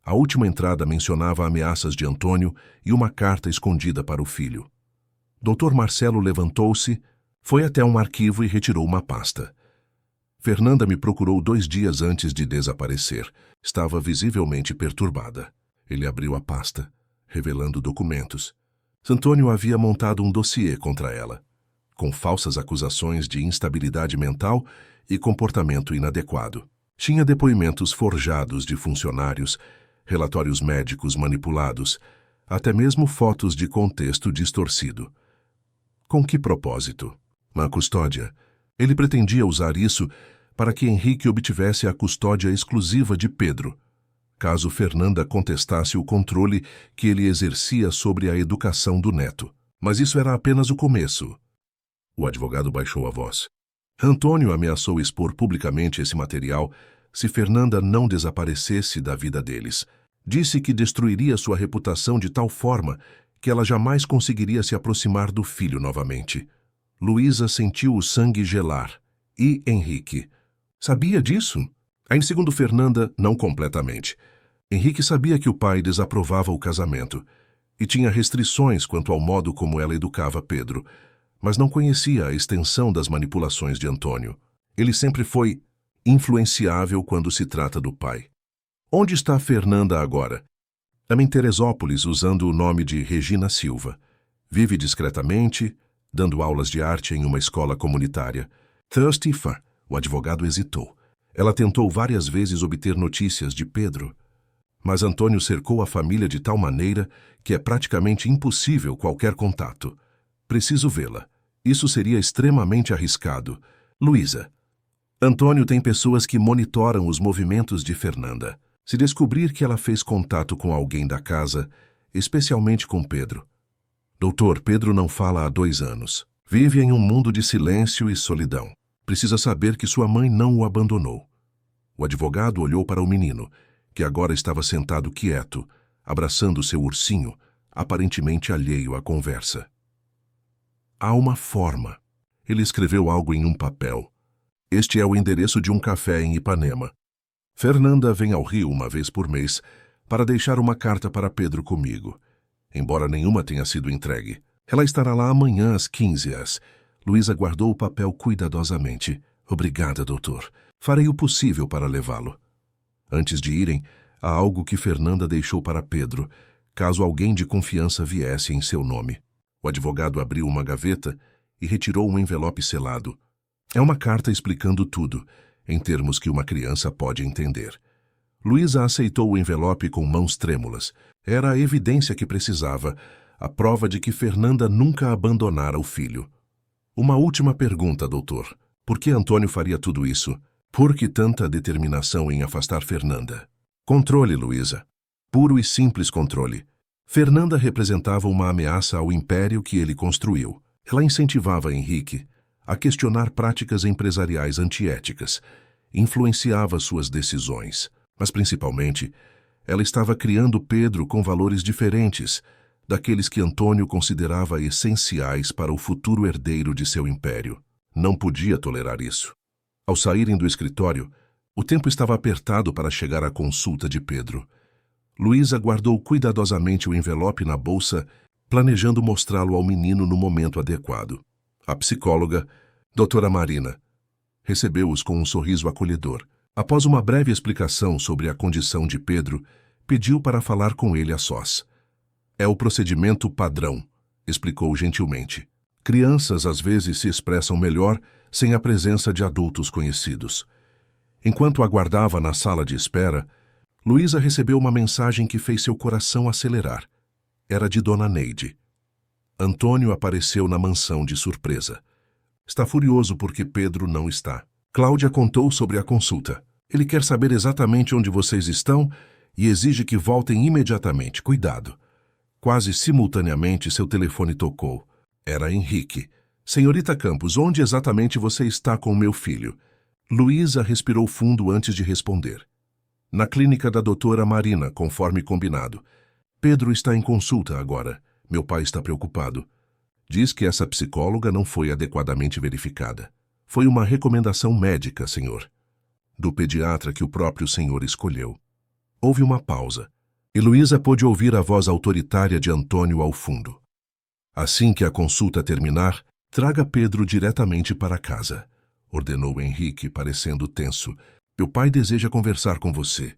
A última entrada mencionava ameaças de Antônio e uma carta escondida para o filho. Dr. Marcelo levantou-se, foi até um arquivo e retirou uma pasta. Fernanda me procurou 2 dias antes de desaparecer. Estava visivelmente perturbada. Ele abriu a pasta, revelando documentos. Antônio havia montado um dossiê contra ela, com falsas acusações de instabilidade mental e comportamento inadequado. Tinha depoimentos forjados de funcionários, relatórios médicos manipulados, até mesmo fotos de contexto distorcido. Com que propósito? Na custódia. Ele pretendia usar isso para que Henrique obtivesse a custódia exclusiva de Pedro, caso Fernanda contestasse o controle que ele exercia sobre a educação do neto. Mas isso era apenas o começo. O advogado baixou a voz. Antônio ameaçou expor publicamente esse material se Fernanda não desaparecesse da vida deles. Disse que destruiria sua reputação de tal forma que ela jamais conseguiria se aproximar do filho novamente. Luísa sentiu o sangue gelar. E Henrique? Sabia disso? Ainda segundo Fernanda, não completamente. Henrique sabia que o pai desaprovava o casamento e tinha restrições quanto ao modo como ela educava Pedro, mas não conhecia a extensão das manipulações de Antônio. Ele sempre foi influenciável quando se trata do pai. Onde está Fernanda agora? Ama em Teresópolis, usando o nome de Regina Silva. Vive discretamente, dando aulas de arte em uma escola comunitária. Thirsty Fan. O advogado hesitou. Ela tentou várias vezes obter notícias de Pedro, mas Antônio cercou a família de tal maneira que é praticamente impossível qualquer contato. Preciso vê-la. Isso seria extremamente arriscado. Luísa. Antônio tem pessoas que monitoram os movimentos de Fernanda. Se descobrir que ela fez contato com alguém da casa, especialmente com Pedro. Doutor, Pedro não fala há 2 anos. Vive em um mundo de silêncio e solidão. Precisa saber que sua mãe não o abandonou. O advogado olhou para o menino, que agora estava sentado quieto, abraçando seu ursinho, aparentemente alheio à conversa. Há uma forma. Ele escreveu algo em um papel. Este é o endereço de um café em Ipanema. Fernanda vem ao Rio uma vez por mês para deixar uma carta para Pedro comigo, embora nenhuma tenha sido entregue. Ela estará lá amanhã às 15h. Luísa guardou o papel cuidadosamente. Obrigada, doutor. Farei o possível para levá-lo. Antes de irem, há algo que Fernanda deixou para Pedro, caso alguém de confiança viesse em seu nome. O advogado abriu uma gaveta e retirou um envelope selado. É uma carta explicando tudo, em termos que uma criança pode entender. Luísa aceitou o envelope com mãos trêmulas. Era a evidência que precisava, a prova de que Fernanda nunca abandonara o filho. Uma última pergunta, doutor. Por que Antônio faria tudo isso? Por que tanta determinação em afastar Fernanda? Controle, Luísa. Puro e simples controle. Fernanda representava uma ameaça ao império que ele construiu. Ela incentivava Henrique a questionar práticas empresariais antiéticas, influenciava suas decisões, mas principalmente, ela estava criando Pedro com valores diferentes daqueles que Antônio considerava essenciais para o futuro herdeiro de seu império. Não podia tolerar isso. Ao saírem do escritório, O tempo estava apertado para chegar à consulta de Pedro. Luísa guardou cuidadosamente o envelope na bolsa, planejando mostrá-lo ao menino no momento adequado. A psicóloga, doutora Marina, recebeu-os com um sorriso acolhedor. Após uma breve explicação sobre a condição de Pedro, pediu para falar com ele a sós. É o procedimento padrão, explicou gentilmente. Crianças às vezes se expressam melhor sem a presença de adultos conhecidos. Enquanto aguardava na sala de espera, Luísa recebeu uma mensagem que fez seu coração acelerar. Era de Dona Neide. Antônio apareceu na mansão de surpresa. Está furioso porque Pedro não está. Cláudia contou sobre a consulta. Ele quer saber exatamente onde vocês estão e exige que voltem imediatamente. Cuidado. Quase simultaneamente seu telefone tocou. Era Henrique. Senhorita Campos, onde exatamente você está com meu filho? Luísa respirou fundo antes de responder. Na clínica da doutora Marina, conforme combinado. Pedro está em consulta agora. Meu pai está preocupado. Diz que essa psicóloga não foi adequadamente verificada. Foi uma recomendação médica, senhor. Do pediatra que o próprio senhor escolheu. Houve uma pausa, e Luísa pôde ouvir a voz autoritária de Antônio ao fundo. Assim que a consulta terminar, traga Pedro diretamente para casa, ordenou Henrique, parecendo tenso. Meu pai deseja conversar com você.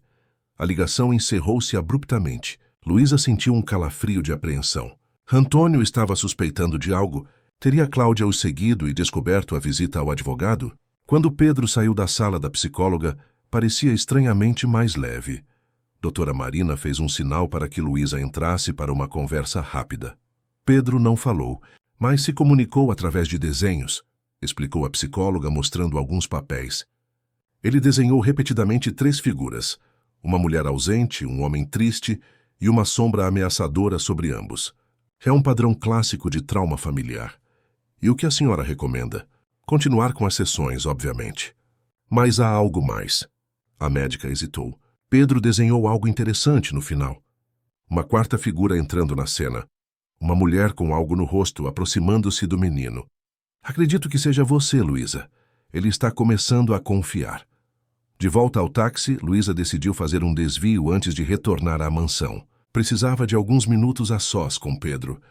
A ligação encerrou-se abruptamente. Luísa sentiu um calafrio de apreensão. Antônio estava suspeitando de algo. Teria Cláudia o seguido e descoberto a visita ao advogado? Quando Pedro saiu da sala da psicóloga, parecia estranhamente mais leve. Doutora Marina fez um sinal para que Luísa entrasse para uma conversa rápida. Pedro não falou, mas se comunicou através de desenhos, explicou a psicóloga mostrando alguns papéis. Ele desenhou repetidamente 3 figuras, uma mulher ausente, um homem triste e uma sombra ameaçadora sobre ambos. É um padrão clássico de trauma familiar. E o que a senhora recomenda? Continuar com as sessões, obviamente. Mas há algo mais. A médica hesitou. Pedro desenhou algo interessante no final. Uma 4ª figura entrando na cena. Uma mulher com algo no rosto aproximando-se do menino. Acredito que seja você, Luísa. Ele está começando a confiar. De volta ao táxi, Luísa decidiu fazer um desvio antes de retornar à mansão. Precisava de alguns minutos a sós com Pedro.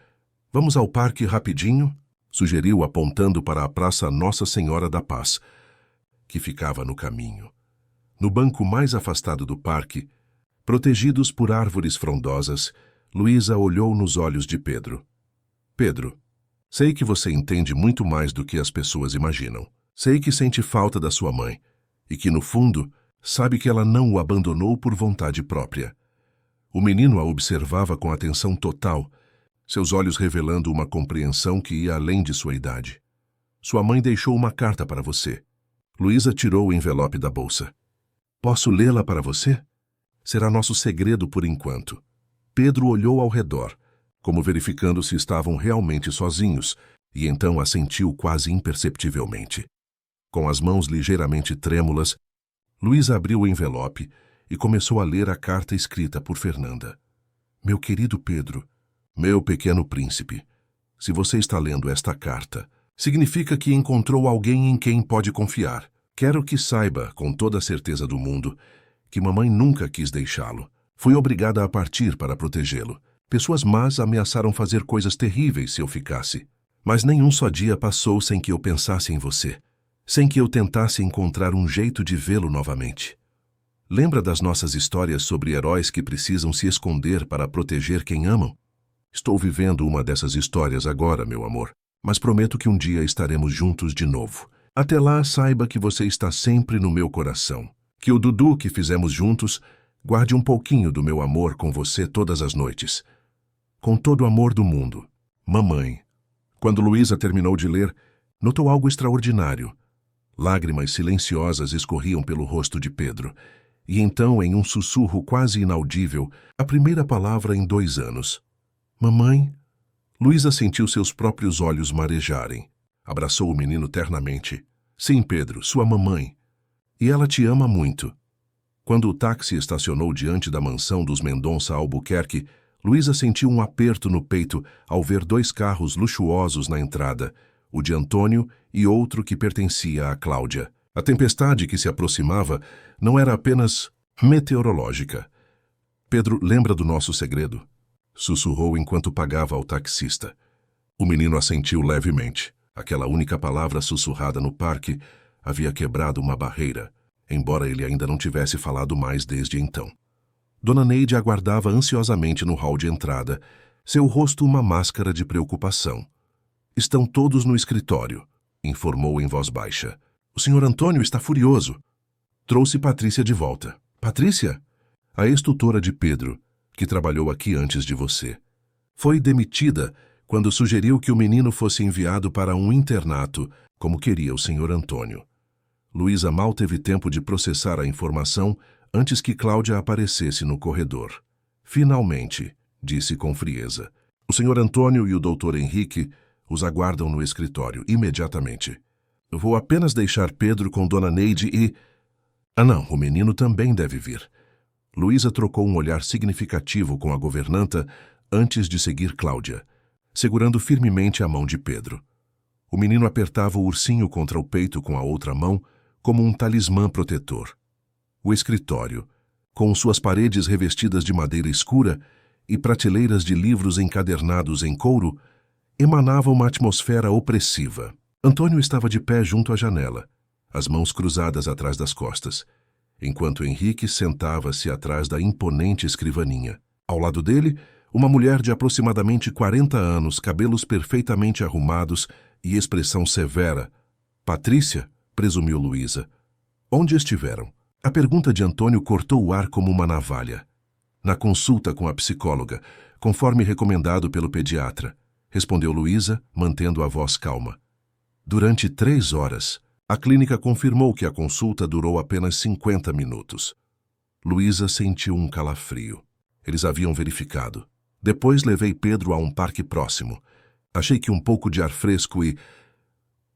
Vamos ao parque rapidinho? Sugeriu apontando para a Praça Nossa Senhora da Paz, que ficava no caminho. No banco mais afastado do parque, protegidos por árvores frondosas, Luísa olhou nos olhos de Pedro. Pedro, sei que você entende muito mais do que as pessoas imaginam. Sei que sente falta da sua mãe e que, no fundo, sabe que ela não o abandonou por vontade própria. O menino a observava com atenção total, seus olhos revelando uma compreensão que ia além de sua idade. Sua mãe deixou uma carta para você. Luísa tirou o envelope da bolsa. Posso lê-la para você? Será nosso segredo por enquanto. Pedro olhou ao redor, como verificando se estavam realmente sozinhos, e então assentiu quase imperceptivelmente. Com as mãos ligeiramente trêmulas, Luísa abriu o envelope e começou a ler a carta escrita por Fernanda. Meu querido Pedro, meu pequeno príncipe, se você está lendo esta carta, significa que encontrou alguém em quem pode confiar. Quero que saiba, com toda a certeza do mundo, que mamãe nunca quis deixá-lo. Fui obrigada a partir para protegê-lo. Pessoas más ameaçaram fazer coisas terríveis se eu ficasse. Mas nenhum só dia passou sem que eu pensasse em você, sem que eu tentasse encontrar um jeito de vê-lo novamente. Lembra das nossas histórias sobre heróis que precisam se esconder para proteger quem amam? Estou vivendo uma dessas histórias agora, meu amor, mas prometo que um dia estaremos juntos de novo. Até lá, saiba que você está sempre no meu coração. Que o Dudu que fizemos juntos guarde um pouquinho do meu amor com você todas as noites. Com todo o amor do mundo. Mamãe. Quando Luísa terminou de ler, notou algo extraordinário. Lágrimas silenciosas escorriam pelo rosto de Pedro. E então, em um sussurro quase inaudível, a primeira palavra em 2 anos. Mamãe? Luísa sentiu seus próprios olhos marejarem. Abraçou o menino ternamente. Sim, Pedro, sua mamãe. E ela te ama muito. Quando o táxi estacionou diante da mansão dos Mendonça Albuquerque, Luísa sentiu um aperto no peito ao ver 2 carros luxuosos na entrada, o de Antônio e outro que pertencia a Cláudia. A tempestade que se aproximava não era apenas meteorológica. Pedro, lembra do nosso segredo? Sussurrou enquanto pagava ao taxista. O menino assentiu levemente. Aquela única palavra sussurrada no parque havia quebrado uma barreira, embora ele ainda não tivesse falado mais desde então. Dona Neide aguardava ansiosamente no hall de entrada, seu rosto uma máscara de preocupação. Estão todos no escritório, informou em voz baixa. O Sr. Antônio está furioso. Trouxe Patrícia de volta. Patrícia? A ex-tutora de Pedro, que trabalhou aqui antes de você. Foi demitida quando sugeriu que o menino fosse enviado para um internato, como queria o Sr. Antônio. Luísa mal teve tempo de processar a informação antes que Cláudia aparecesse no corredor. Finalmente, disse com frieza. O Sr. Antônio e o Dr. Henrique os aguardam no escritório, imediatamente. Vou apenas deixar Pedro com Dona Neide e... não, o menino também deve vir. Luísa trocou um olhar significativo com a governanta antes de seguir Cláudia, segurando firmemente a mão de Pedro. O menino apertava o ursinho contra o peito com a outra mão, como um talismã protetor. O escritório, com suas paredes revestidas de madeira escura e prateleiras de livros encadernados em couro, emanava uma atmosfera opressiva. Antônio estava de pé junto à janela, as mãos cruzadas atrás das costas, enquanto Henrique sentava-se atrás da imponente escrivaninha. Ao lado dele, uma mulher de aproximadamente 40 anos, cabelos perfeitamente arrumados e expressão severa. Patrícia, presumiu Luísa. Onde estiveram? A pergunta de Antônio cortou o ar como uma navalha. Na consulta com a psicóloga, conforme recomendado pelo pediatra, respondeu Luísa, mantendo a voz calma. Durante 3 horas, a clínica confirmou que a consulta durou apenas 50 minutos. Luísa sentiu um calafrio. Eles haviam verificado. Depois levei Pedro a um parque próximo. Achei que um pouco de ar fresco e...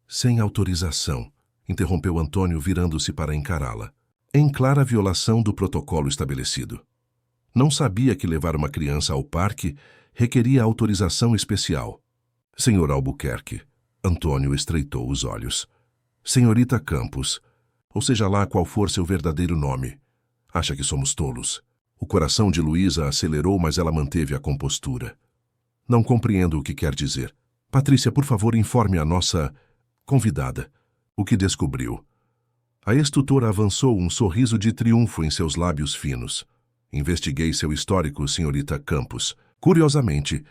Sem autorização, interrompeu Antônio virando-se para encará-la. Em clara violação do protocolo estabelecido. Não sabia que levar uma criança ao parque requeria autorização especial. Senhor Albuquerque, Antônio estreitou os olhos. Senhorita Campos, ou seja lá qual for seu verdadeiro nome, acha que somos tolos. O coração de Luísa acelerou, mas ela manteve a compostura. Não compreendo o que quer dizer. Patrícia, por favor, informe a nossa convidada o que descobriu. A ex-tutora avançou um sorriso de triunfo em seus lábios finos. Investiguei seu histórico, senhorita Campos. Curiosamente,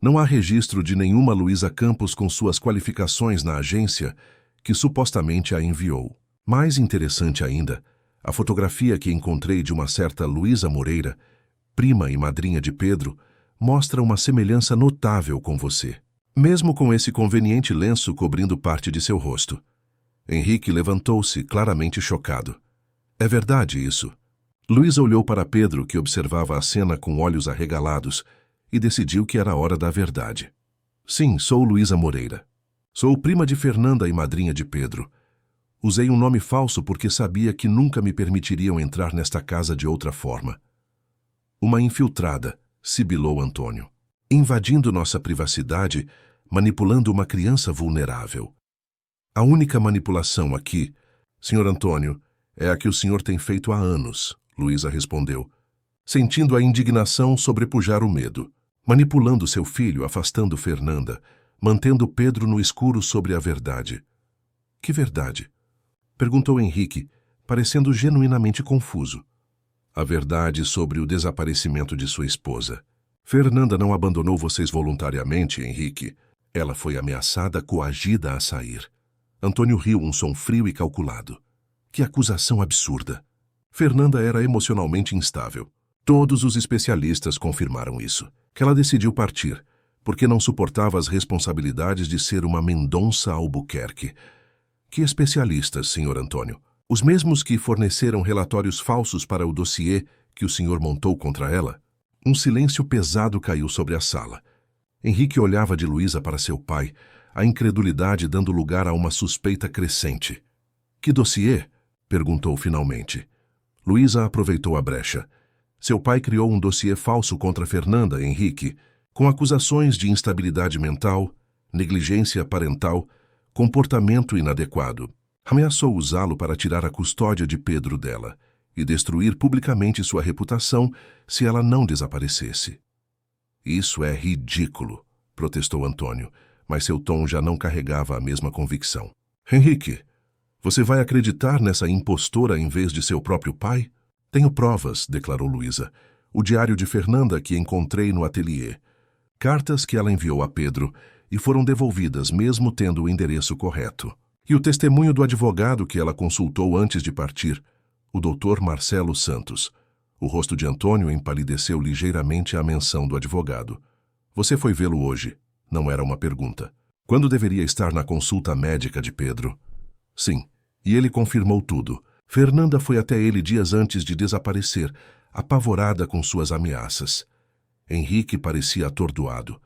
não há registro de nenhuma Luísa Campos com suas qualificações na agência que supostamente a enviou. Mais interessante ainda, a fotografia que encontrei de uma certa Luísa Moreira, prima e madrinha de Pedro, mostra uma semelhança notável com você, mesmo com esse conveniente lenço cobrindo parte de seu rosto. Henrique levantou-se, claramente chocado. É verdade isso. Luísa olhou para Pedro, que observava a cena com olhos arregalados, e decidiu que era a hora da verdade. Sim, sou Luísa Moreira. Sou prima de Fernanda e madrinha de Pedro. Usei um nome falso porque sabia que nunca me permitiriam entrar nesta casa de outra forma. Uma infiltrada, sibilou Antônio, invadindo nossa privacidade, manipulando uma criança vulnerável. A única manipulação aqui, Sr. Antônio, é a que o senhor tem feito há anos, Luísa respondeu, sentindo a indignação sobrepujar o medo, manipulando seu filho, afastando Fernanda, mantendo Pedro no escuro sobre a verdade. Que verdade? Perguntou Henrique, parecendo genuinamente confuso. A verdade sobre o desaparecimento de sua esposa. Fernanda não abandonou vocês voluntariamente, Henrique. Ela foi ameaçada, coagida a sair. Antônio riu, um som frio e calculado. Que acusação absurda. Fernanda era emocionalmente instável. Todos os especialistas confirmaram isso. Que ela decidiu partir, porque não suportava as responsabilidades de ser uma Mendonça Albuquerque. Que especialistas, Sr. Antônio? Os mesmos que forneceram relatórios falsos para o dossiê que o senhor montou contra ela? Um silêncio pesado caiu sobre a sala. Henrique olhava de Luísa para seu pai, a incredulidade dando lugar a uma suspeita crescente. Que dossiê? Perguntou finalmente. Luísa aproveitou a brecha. Seu pai criou um dossiê falso contra Fernanda, Henrique, com acusações de instabilidade mental, negligência parental, comportamento inadequado. Ameaçou usá-lo para tirar a custódia de Pedro dela e destruir publicamente sua reputação se ela não desaparecesse. Isso é ridículo, protestou Antônio, mas seu tom já não carregava a mesma convicção. Henrique, você vai acreditar nessa impostora em vez de seu próprio pai? Tenho provas, declarou Luísa. O diário de Fernanda que encontrei no ateliê. Cartas que ela enviou a Pedro e foram devolvidas mesmo tendo o endereço correto. E o testemunho do advogado que ela consultou antes de partir, o Dr. Marcelo Santos. O rosto de Antônio empalideceu ligeiramente à menção do advogado. Você foi vê-lo hoje? Não era uma pergunta. Quando deveria estar na consulta médica de Pedro? Sim, e ele confirmou tudo. Fernanda foi até ele dias antes de desaparecer, apavorada com suas ameaças. Henrique parecia atordoado.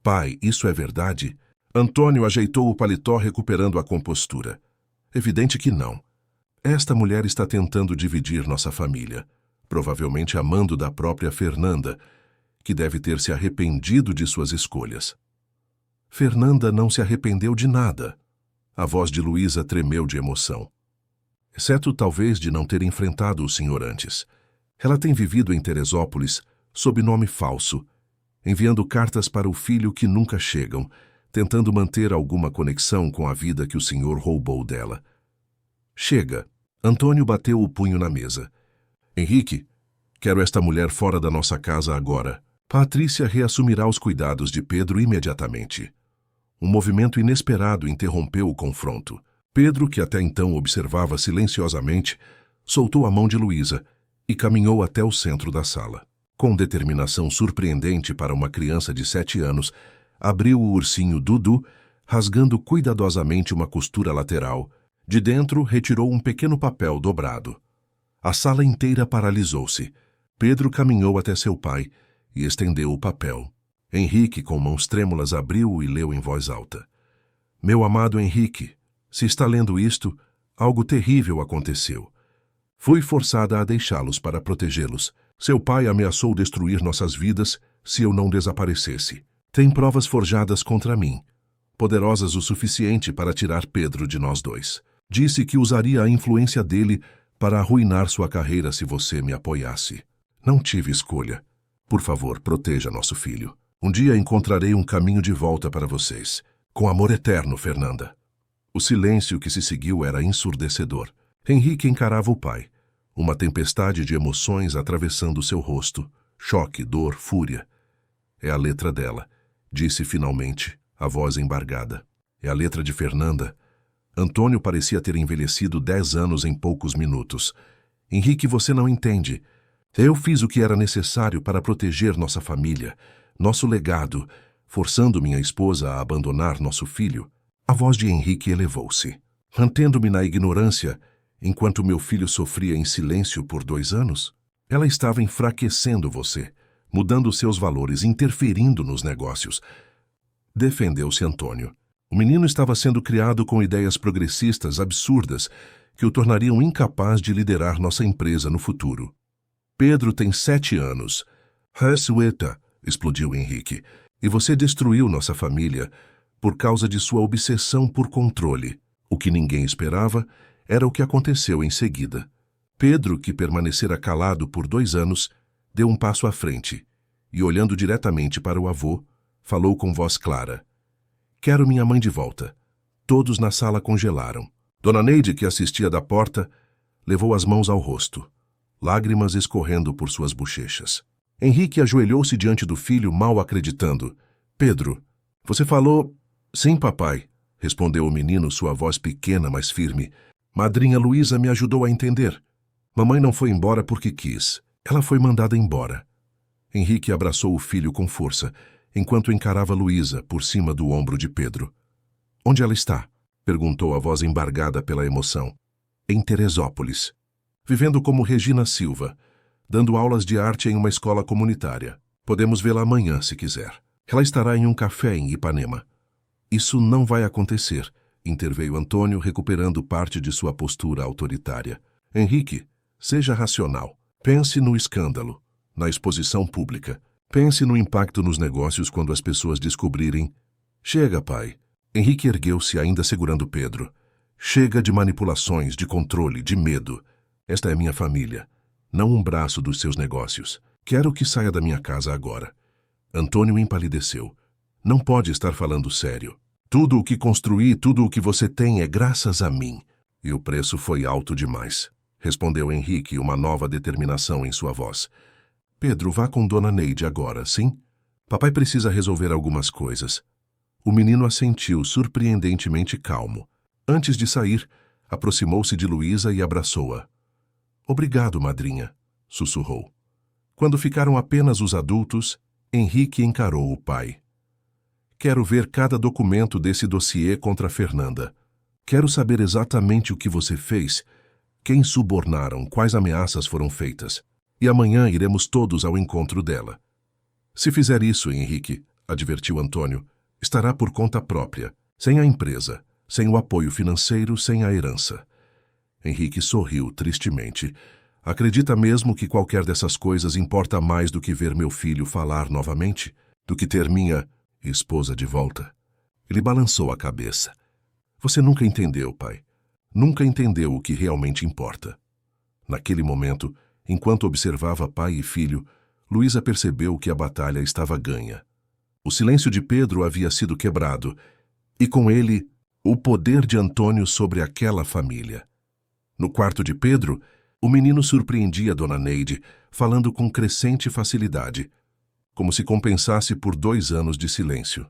Pai, isso é verdade? Antônio ajeitou o paletó recuperando a compostura. Evidente que não. Esta mulher está tentando dividir nossa família, provavelmente amando da própria Fernanda, que deve ter se arrependido de suas escolhas. Fernanda não se arrependeu de nada. A voz de Luísa tremeu de emoção. Exceto talvez de não ter enfrentado o senhor antes. Ela tem vivido em Teresópolis sob nome falso, enviando cartas para o filho que nunca chegam, tentando manter alguma conexão com a vida que o senhor roubou dela. Chega. Antônio bateu o punho na mesa. Henrique, quero esta mulher fora da nossa casa agora. Patrícia reassumirá os cuidados de Pedro imediatamente. Um movimento inesperado interrompeu o confronto. Pedro, que até então observava silenciosamente, soltou a mão de Luísa e caminhou até o centro da sala. Com determinação surpreendente para uma criança de 7 anos, abriu o ursinho Dudu, rasgando cuidadosamente uma costura lateral. De dentro, retirou um pequeno papel dobrado. A sala inteira paralisou-se. Pedro caminhou até seu pai e estendeu o papel. Henrique, com mãos trêmulas, abriu-o e leu em voz alta. Meu amado Henrique, se está lendo isto, algo terrível aconteceu. Fui forçada a deixá-los para protegê-los. Seu pai ameaçou destruir nossas vidas se eu não desaparecesse. Tem provas forjadas contra mim, poderosas o suficiente para tirar Pedro de nós dois. Disse que usaria a influência dele para arruinar sua carreira se você me apoiasse. Não tive escolha. Por favor, proteja nosso filho. Um dia encontrarei um caminho de volta para vocês. Com amor eterno, Fernanda. O silêncio que se seguiu era ensurdecedor. Henrique encarava o pai. Uma tempestade de emoções atravessando seu rosto. Choque, dor, fúria. É a letra dela, disse finalmente, a voz embargada. É a letra de Fernanda. Antônio parecia ter envelhecido 10 anos em poucos minutos. Henrique, você não entende. Eu fiz o que era necessário para proteger nossa família, nosso legado, forçando minha esposa a abandonar nosso filho. A voz de Henrique elevou-se. Mantendo-me na ignorância, enquanto meu filho sofria em silêncio por 2 anos? Ela estava enfraquecendo você, mudando seus valores, interferindo nos negócios. Defendeu-se Antônio. O menino estava sendo criado com ideias progressistas absurdas que o tornariam incapaz de liderar nossa empresa no futuro. Pedro tem 7 anos. Ressueta, explodiu Henrique, e você destruiu nossa família por causa de sua obsessão por controle. O que ninguém esperava era o que aconteceu em seguida. Pedro, que permanecera calado por 2 anos, deu um passo à frente e, olhando diretamente para o avô, falou com voz clara. Quero minha mãe de volta. Todos na sala congelaram. Dona Neide, que assistia da porta, levou as mãos ao rosto, lágrimas escorrendo por suas bochechas. Henrique ajoelhou-se diante do filho, mal acreditando. Pedro, você falou... Sim, papai, respondeu o menino, sua voz pequena, mas firme. Madrinha Luísa me ajudou a entender. Mamãe não foi embora porque quis. Ela foi mandada embora. Henrique abraçou o filho com força, enquanto encarava Luísa por cima do ombro de Pedro. Onde ela está? Perguntou a voz embargada pela emoção. Em Teresópolis. Vivendo como Regina Silva, dando aulas de arte em uma escola comunitária. Podemos vê-la amanhã, se quiser. Ela estará em um café em Ipanema. Isso não vai acontecer, interveio Antônio, recuperando parte de sua postura autoritária. Henrique, seja racional. Pense no escândalo, na exposição pública. Pense no impacto nos negócios quando as pessoas descobrirem... Chega, pai. Henrique ergueu-se, ainda segurando Pedro. Chega de manipulações, de controle, de medo. Esta é minha família, não um braço dos seus negócios. Quero que saia da minha casa agora. Antônio empalideceu. Não pode estar falando sério. Tudo o que construí, tudo o que você tem é graças a mim. E o preço foi alto demais, respondeu Henrique, uma nova determinação em sua voz. Pedro, vá com Dona Neide agora, sim? Papai precisa resolver algumas coisas. O menino assentiu, surpreendentemente calmo. Antes de sair, aproximou-se de Luísa e abraçou-a. Obrigado, madrinha, sussurrou. Quando ficaram apenas os adultos, Henrique encarou o pai. Quero ver cada documento desse dossiê contra Fernanda. Quero saber exatamente o que você fez, quem subornaram, quais ameaças foram feitas. E amanhã iremos todos ao encontro dela. Se fizer isso, Henrique, advertiu Antônio, estará por conta própria, sem a empresa, sem o apoio financeiro, sem a herança. Henrique sorriu tristemente. Acredita mesmo que qualquer dessas coisas importa mais do que ver meu filho falar novamente? Do que ter minha esposa de volta? Ele balançou a cabeça. Você nunca entendeu, pai. Nunca entendeu o que realmente importa. Naquele momento, enquanto observava pai e filho, Luísa percebeu que a batalha estava ganha. O silêncio de Pedro havia sido quebrado, e com ele, o poder de Antônio sobre aquela família. No quarto de Pedro, o menino surpreendia Dona Neide, falando com crescente facilidade, como se compensasse por 2 anos de silêncio.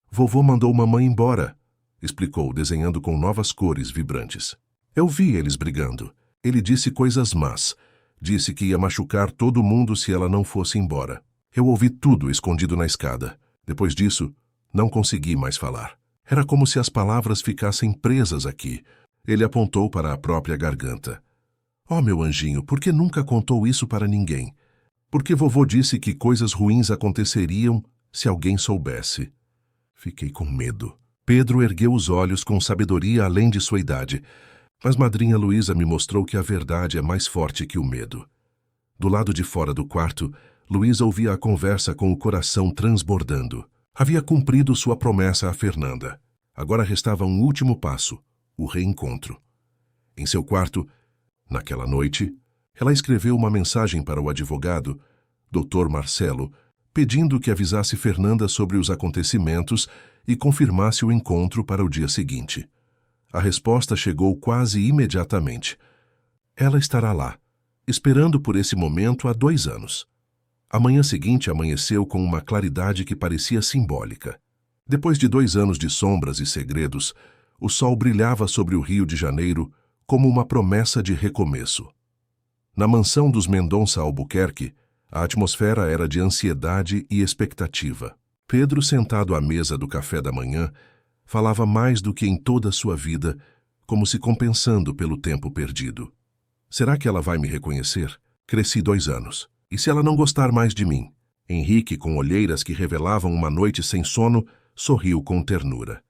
Vovô mandou mamãe embora, explicou, desenhando com novas cores vibrantes. Eu vi eles brigando. Ele disse coisas más. Disse que ia machucar todo mundo se ela não fosse embora. Eu ouvi tudo escondido na escada. Depois disso, não consegui mais falar. Era como se as palavras ficassem presas aqui. Ele apontou para a própria garganta. Oh, meu anjinho, por que nunca contou isso para ninguém? Porque vovô disse que coisas ruins aconteceriam se alguém soubesse. Fiquei com medo. Pedro ergueu os olhos com sabedoria além de sua idade, mas madrinha Luísa me mostrou que a verdade é mais forte que o medo. Do lado de fora do quarto, Luísa ouvia a conversa com o coração transbordando. Havia cumprido sua promessa a Fernanda. Agora restava um último passo, o reencontro. Em seu quarto, naquela noite, ela escreveu uma mensagem para o advogado, Dr. Marcelo, pedindo que avisasse Fernanda sobre os acontecimentos e confirmasse o encontro para o dia seguinte. A resposta chegou quase imediatamente. Ela estará lá, esperando por esse momento há 2 anos. A manhã seguinte amanheceu com uma claridade que parecia simbólica. Depois de 2 anos de sombras e segredos, o sol brilhava sobre o Rio de Janeiro como uma promessa de recomeço. Na mansão dos Mendonça Albuquerque, a atmosfera era de ansiedade e expectativa. Pedro, sentado à mesa do café da manhã, falava mais do que em toda a sua vida, como se compensando pelo tempo perdido. Será que ela vai me reconhecer? Cresci 2 anos. E se ela não gostar mais de mim? Henrique, com olheiras que revelavam uma noite sem sono, sorriu com ternura.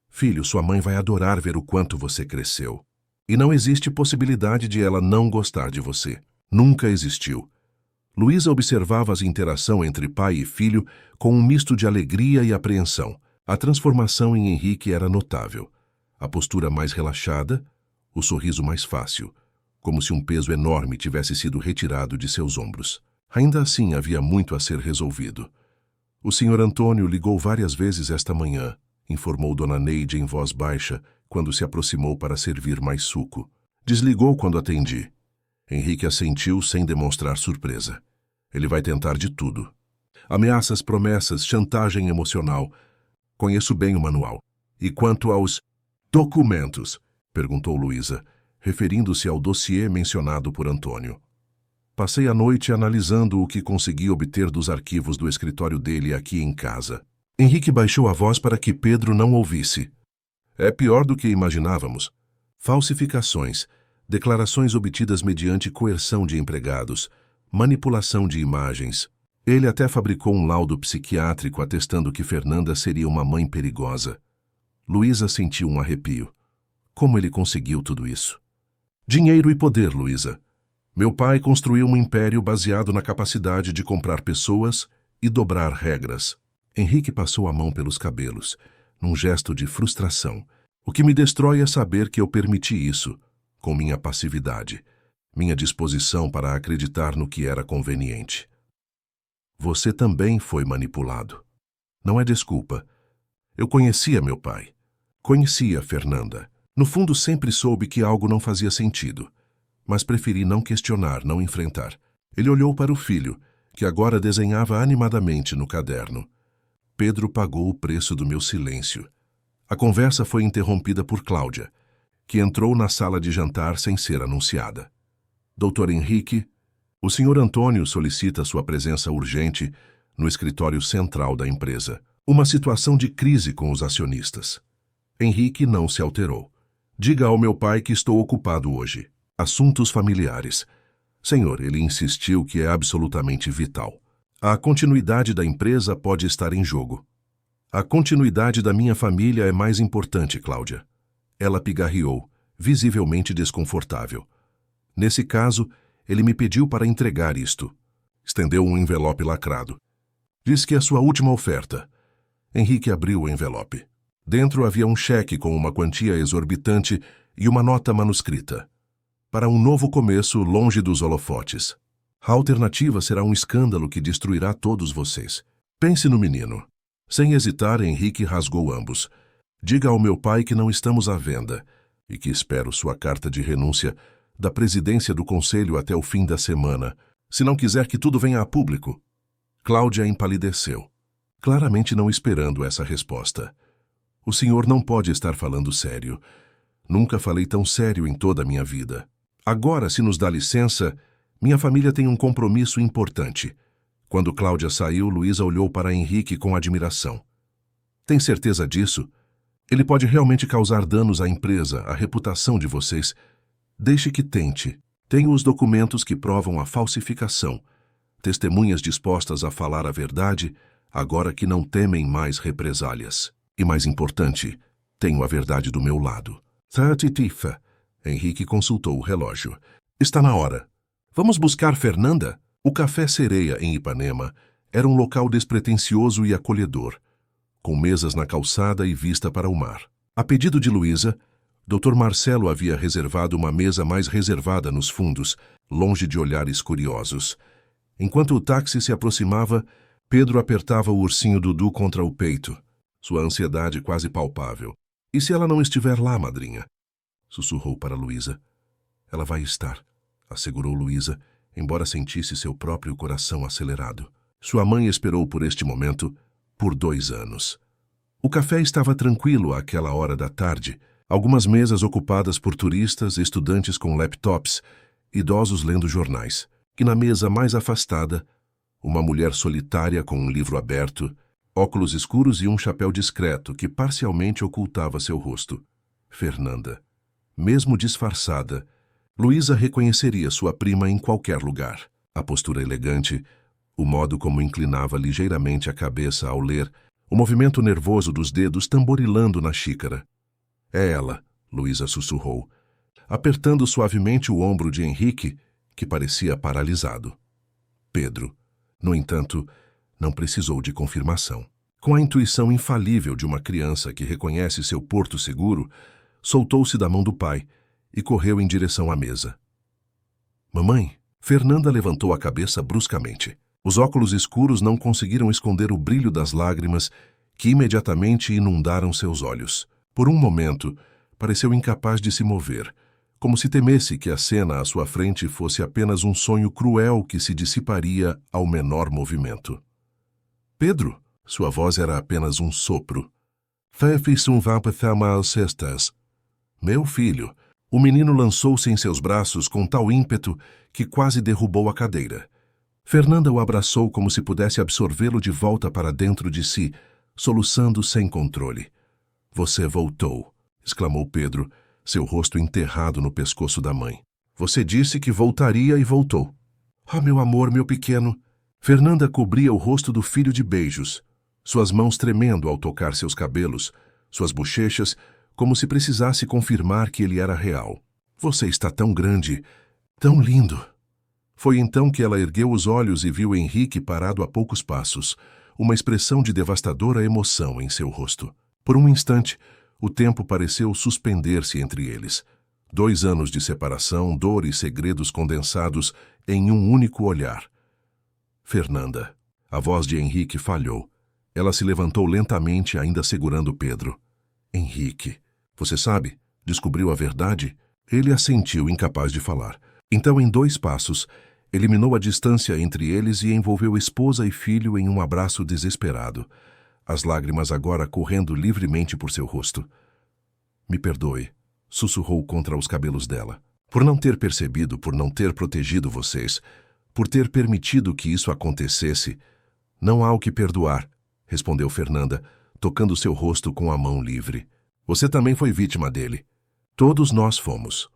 Filho, sua mãe vai adorar ver o quanto você cresceu. E não existe possibilidade de ela não gostar de você. Nunca existiu. Luísa observava a interação entre pai e filho com um misto de alegria e apreensão. A transformação em Henrique era notável. A postura mais relaxada, o sorriso mais fácil, como se um peso enorme tivesse sido retirado de seus ombros. Ainda assim, havia muito a ser resolvido. O Sr. Antônio ligou várias vezes esta manhã, informou Dona Neide em voz baixa, quando se aproximou para servir mais suco. Desligou quando atendi. Henrique assentiu sem demonstrar surpresa. Ele vai tentar de tudo. Ameaças, promessas, chantagem emocional. Conheço bem o manual. E quanto aos documentos? Perguntou Luísa, referindo-se ao dossiê mencionado por Antônio. Passei a noite analisando o que consegui obter dos arquivos do escritório dele aqui em casa. Henrique baixou a voz para que Pedro não ouvisse. É pior do que imaginávamos. Falsificações, declarações obtidas mediante coerção de empregados, manipulação de imagens. Ele até fabricou um laudo psiquiátrico atestando que Fernanda seria uma mãe perigosa. Luísa sentiu um arrepio. Como ele conseguiu tudo isso? Dinheiro e poder, Luísa. Meu pai construiu um império baseado na capacidade de comprar pessoas e dobrar regras. Henrique passou a mão pelos cabelos, num gesto de frustração. O que me destrói é saber que eu permiti isso, com minha passividade, minha disposição para acreditar no que era conveniente. Você também foi manipulado. Não é desculpa. Eu conhecia meu pai. Conhecia Fernanda. No fundo, sempre soube que algo não fazia sentido, mas preferi não questionar, não enfrentar. Ele olhou para o filho, que agora desenhava animadamente no caderno. Pedro pagou o preço do meu silêncio. A conversa foi interrompida por Cláudia, que entrou na sala de jantar sem ser anunciada. Doutor Henrique, o senhor Antônio solicita sua presença urgente no escritório central da empresa. Uma situação de crise com os acionistas. Henrique não se alterou. Diga ao meu pai que estou ocupado hoje. Assuntos familiares. Senhor, ele insistiu que é absolutamente vital. A continuidade da empresa pode estar em jogo. A continuidade da minha família é mais importante, Cláudia. Ela pigarreou, visivelmente desconfortável. Nesse caso, ele me pediu para entregar isto. Estendeu um envelope lacrado. Diz que é sua última oferta. Henrique abriu o envelope. Dentro havia um cheque com uma quantia exorbitante e uma nota manuscrita. Para um novo começo longe dos holofotes. A alternativa será um escândalo que destruirá todos vocês. Pense no menino. Sem hesitar, Henrique rasgou ambos. Diga ao meu pai que não estamos à venda e que espero sua carta de renúncia da presidência do conselho até o fim da semana, se não quiser que tudo venha a público. Cláudia empalideceu, claramente não esperando essa resposta. O senhor não pode estar falando sério. Nunca falei tão sério em toda a minha vida. Agora, se nos dá licença, minha família tem um compromisso importante. Quando Cláudia saiu, Luísa olhou para Henrique com admiração. Tem certeza disso? Ele pode realmente causar danos à empresa, à reputação de vocês. Deixe que tente. Tenho os documentos que provam a falsificação. Testemunhas dispostas a falar a verdade, agora que não temem mais represálias. E mais importante, tenho a verdade do meu lado. Tifa. Henrique consultou o relógio. Está na hora. Vamos buscar Fernanda? O Café Sereia, em Ipanema, era um local despretensioso e acolhedor, com mesas na calçada e vista para o mar. A pedido de Luísa, Dr. Marcelo havia reservado uma mesa mais reservada nos fundos, longe de olhares curiosos. Enquanto o táxi se aproximava, Pedro apertava o ursinho Dudu contra o peito, sua ansiedade quase palpável. E se ela não estiver lá, madrinha? Sussurrou para Luísa. Ela vai estar, assegurou Luísa, embora sentisse seu próprio coração acelerado. Sua mãe esperou por este momento por 2 anos. O café estava tranquilo àquela hora da tarde, algumas mesas ocupadas por turistas, estudantes com laptops, idosos lendo jornais, e na mesa mais afastada, uma mulher solitária com um livro aberto, óculos escuros e um chapéu discreto que parcialmente ocultava seu rosto. Fernanda. Mesmo disfarçada, Luísa reconheceria sua prima em qualquer lugar. A postura elegante, o modo como inclinava ligeiramente a cabeça ao ler, o movimento nervoso dos dedos tamborilando na xícara. É ela, Luísa sussurrou, apertando suavemente o ombro de Henrique, que parecia paralisado. Pedro, no entanto, não precisou de confirmação. Com a intuição infalível de uma criança que reconhece seu porto seguro, soltou-se da mão do pai e correu em direção à mesa. Mamãe, Fernanda levantou a cabeça bruscamente. Os óculos escuros não conseguiram esconder o brilho das lágrimas que imediatamente inundaram seus olhos. Por um momento, pareceu incapaz de se mover, como se temesse que a cena à sua frente fosse apenas um sonho cruel que se dissiparia ao menor movimento. Pedro, sua voz era apenas um sopro. Meu filho. O menino lançou-se em seus braços com tal ímpeto que quase derrubou a cadeira. Fernanda o abraçou como se pudesse absorvê-lo de volta para dentro de si, soluçando sem controle. Você voltou, exclamou Pedro, seu rosto enterrado no pescoço da mãe. Você disse que voltaria e voltou. Ah, meu amor, meu pequeno. Fernanda cobria o rosto do filho de beijos, suas mãos tremendo ao tocar seus cabelos, suas bochechas, como se precisasse confirmar que ele era real. Você está tão grande, tão lindo. Foi então que ela ergueu os olhos e viu Henrique parado a poucos passos, uma expressão de devastadora emoção em seu rosto. Por um instante, O tempo pareceu suspender-se entre eles. 2 anos de separação, dor e segredos condensados em um único olhar. Fernanda. A voz de Henrique falhou. Ela se levantou lentamente, ainda segurando Pedro. Henrique, você sabe? Descobriu a verdade? Ele assentiu, incapaz de falar. Então, em 2 passos, eliminou a distância entre eles e envolveu esposa e filho em um abraço desesperado, as lágrimas agora correndo livremente por seu rosto. Me perdoe, sussurrou contra os cabelos dela. Por não ter percebido, por não ter protegido vocês, por ter permitido que isso acontecesse. Não há o que perdoar, respondeu Fernanda, tocando seu rosto com a mão livre. Você também foi vítima dele. Todos nós fomos.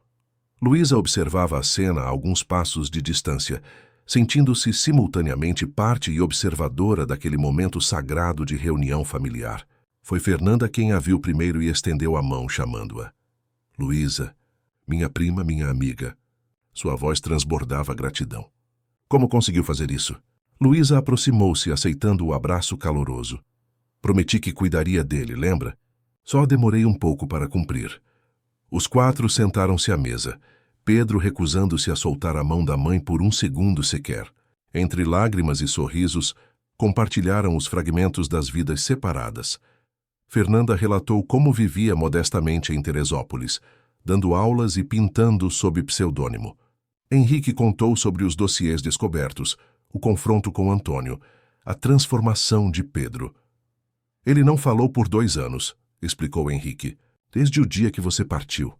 Luísa observava a cena a alguns passos de distância, sentindo-se simultaneamente parte e observadora daquele momento sagrado de reunião familiar. Foi Fernanda quem a viu primeiro e estendeu a mão, chamando-a. Luísa, minha prima, minha amiga. Sua voz transbordava gratidão. Como conseguiu fazer isso? Luísa aproximou-se, aceitando o abraço caloroso. Prometi que cuidaria dele, lembra? Só demorei um pouco para cumprir. Os 4 sentaram-se à mesa, Pedro recusando-se a soltar a mão da mãe por um segundo sequer. Entre lágrimas e sorrisos, compartilharam os fragmentos das vidas separadas. Fernanda relatou como vivia modestamente em Teresópolis, dando aulas e pintando sob pseudônimo. Henrique contou sobre os dossiês descobertos, o confronto com Antônio, a transformação de Pedro. Ele não falou por 2 anos, explicou Henrique, desde o dia que você partiu.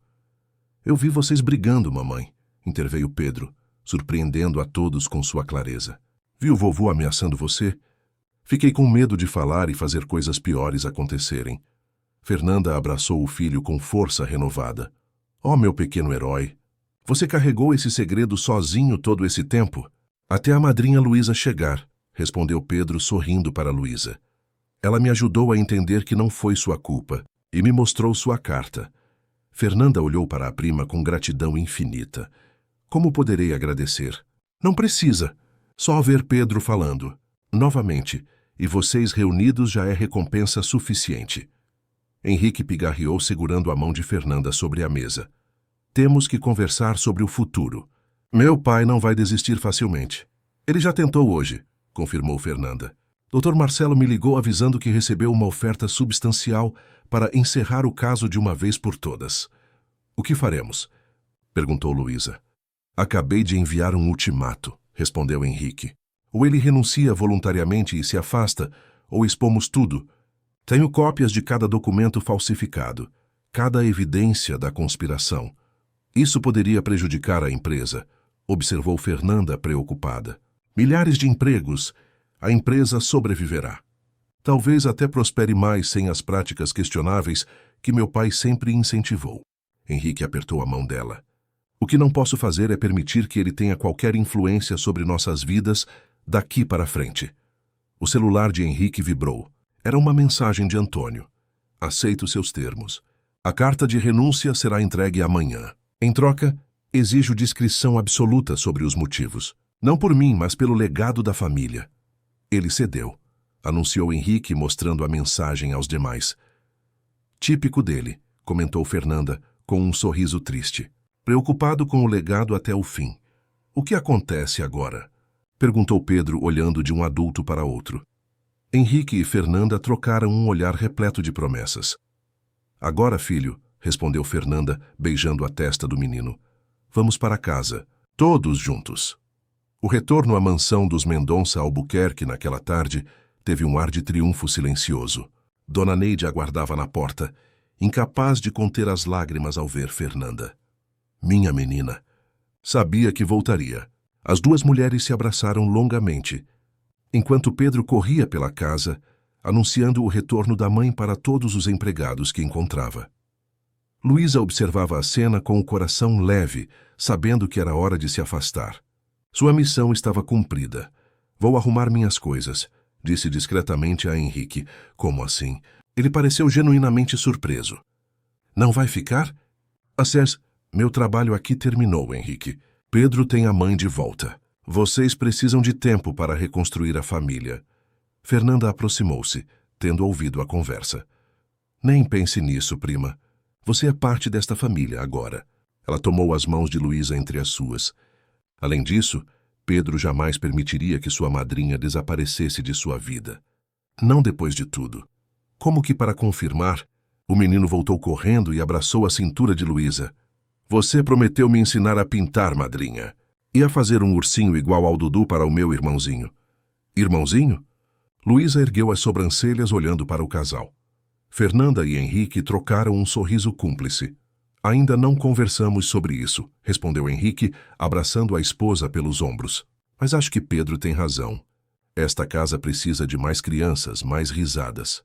Eu vi vocês brigando, mamãe, interveio Pedro, surpreendendo a todos com sua clareza. Vi o vovô ameaçando você? Fiquei com medo de falar e fazer coisas piores acontecerem. Fernanda abraçou o filho com força renovada. Oh, meu pequeno herói! Você carregou esse segredo sozinho todo esse tempo? Até a madrinha Luísa chegar, respondeu Pedro sorrindo para Luísa. Ela me ajudou a entender que não foi sua culpa e me mostrou sua carta. Fernanda olhou para a prima com gratidão infinita. Como poderei agradecer? Não precisa. Só ver Pedro falando. Novamente, e vocês reunidos já é recompensa suficiente. Henrique pigarreou segurando a mão de Fernanda sobre a mesa. Temos que conversar sobre o futuro. Meu pai não vai desistir facilmente. Ele já tentou hoje, confirmou Fernanda. Dr. Marcelo me ligou avisando que recebeu uma oferta substancial para encerrar o caso de uma vez por todas. O que faremos? Perguntou Luísa. Acabei de enviar um ultimato, respondeu Henrique. Ou ele renuncia voluntariamente e se afasta, ou expomos tudo. Tenho cópias de cada documento falsificado, cada evidência da conspiração. Isso poderia prejudicar a empresa, observou Fernanda preocupada. Milhares de empregos. A empresa sobreviverá. Talvez até prospere mais sem as práticas questionáveis que meu pai sempre incentivou. Henrique apertou a mão dela. O que não posso fazer é permitir que ele tenha qualquer influência sobre nossas vidas daqui para frente. O celular de Henrique vibrou. Era uma mensagem de Antônio. Aceito seus termos. A carta de renúncia será entregue amanhã. Em troca, exijo discrição absoluta sobre os motivos. Não por mim, mas pelo legado da família. Ele cedeu, anunciou Henrique, mostrando a mensagem aos demais. Típico dele, comentou Fernanda, com um sorriso triste. Preocupado com o legado até o fim. O que acontece agora? Perguntou Pedro, olhando de um adulto para outro. Henrique e Fernanda trocaram um olhar repleto de promessas. Agora, filho, respondeu Fernanda, beijando a testa do menino. Vamos para casa, todos juntos. O retorno à mansão dos Mendonça Albuquerque naquela tarde teve um ar de triunfo silencioso. Dona Neide aguardava na porta, incapaz de conter as lágrimas ao ver Fernanda. Minha menina. Sabia que voltaria. As 2 mulheres se abraçaram longamente, enquanto Pedro corria pela casa, anunciando o retorno da mãe para todos os empregados que encontrava. Luísa observava a cena com o coração leve, sabendo que era hora de se afastar. Sua missão estava cumprida. Vou arrumar minhas coisas, disse discretamente a Henrique. Como assim? Ele pareceu genuinamente surpreso. Não vai ficar? Meu trabalho aqui terminou, Henrique. Pedro tem a mãe de volta. Vocês precisam de tempo para reconstruir a família. Fernanda aproximou-se, tendo ouvido a conversa. Nem pense nisso, prima. Você é parte desta família agora. Ela tomou as mãos de Luísa entre as suas. Além disso, Pedro jamais permitiria que sua madrinha desaparecesse de sua vida. Não depois de tudo. Como que para confirmar, o menino voltou correndo e abraçou a cintura de Luísa. Você prometeu me ensinar a pintar, madrinha. E a fazer um ursinho igual ao Dudu para o meu irmãozinho. Irmãozinho? Luísa ergueu as sobrancelhas olhando para o casal. Fernanda e Henrique trocaram um sorriso cúmplice. Ainda não conversamos sobre isso, respondeu Henrique, abraçando a esposa pelos ombros. Mas acho que Pedro tem razão. Esta casa precisa de mais crianças, mais risadas.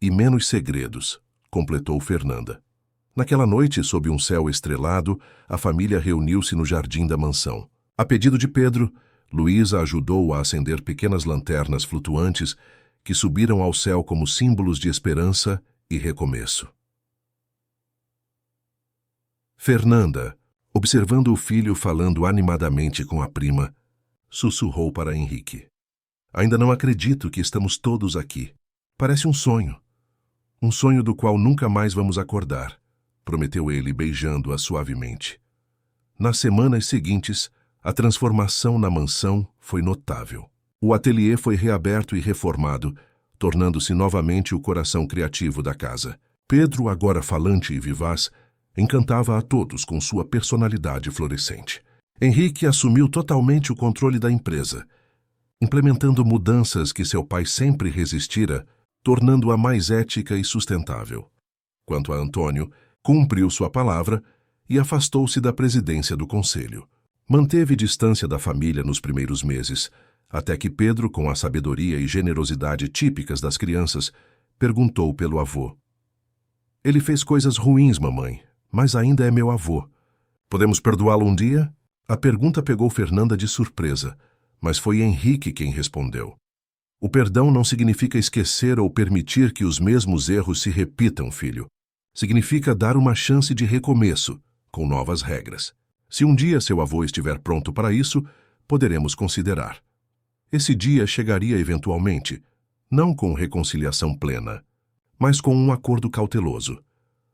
E menos segredos, completou Fernanda. Naquela noite, sob um céu estrelado, a família reuniu-se no jardim da mansão. A pedido de Pedro, Luísa ajudou a acender pequenas lanternas flutuantes que subiram ao céu como símbolos de esperança e recomeço. Fernanda, observando o filho falando animadamente com a prima, sussurrou para Henrique. Ainda não acredito que estamos todos aqui. Parece um sonho. Um sonho do qual nunca mais vamos acordar, prometeu ele, beijando-a suavemente. Nas semanas seguintes, a transformação na mansão foi notável. O ateliê foi reaberto e reformado, tornando-se novamente o coração criativo da casa. Pedro, agora falante e vivaz, encantava a todos com sua personalidade florescente. Henrique assumiu totalmente o controle da empresa, implementando mudanças que seu pai sempre resistira, tornando-a mais ética e sustentável. Quanto a Antônio, cumpriu sua palavra e afastou-se da presidência do conselho. Manteve distância da família nos primeiros meses, até que Pedro, com a sabedoria e generosidade típicas das crianças, perguntou pelo avô. Ele fez coisas ruins, mamãe, mas ainda é meu avô. Podemos perdoá-lo um dia? A pergunta pegou Fernanda de surpresa, mas foi Henrique quem respondeu. O perdão não significa esquecer ou permitir que os mesmos erros se repitam, filho. Significa dar uma chance de recomeço, com novas regras. Se um dia seu avô estiver pronto para isso, poderemos considerar. Esse dia chegaria eventualmente, não com reconciliação plena, mas com um acordo cauteloso.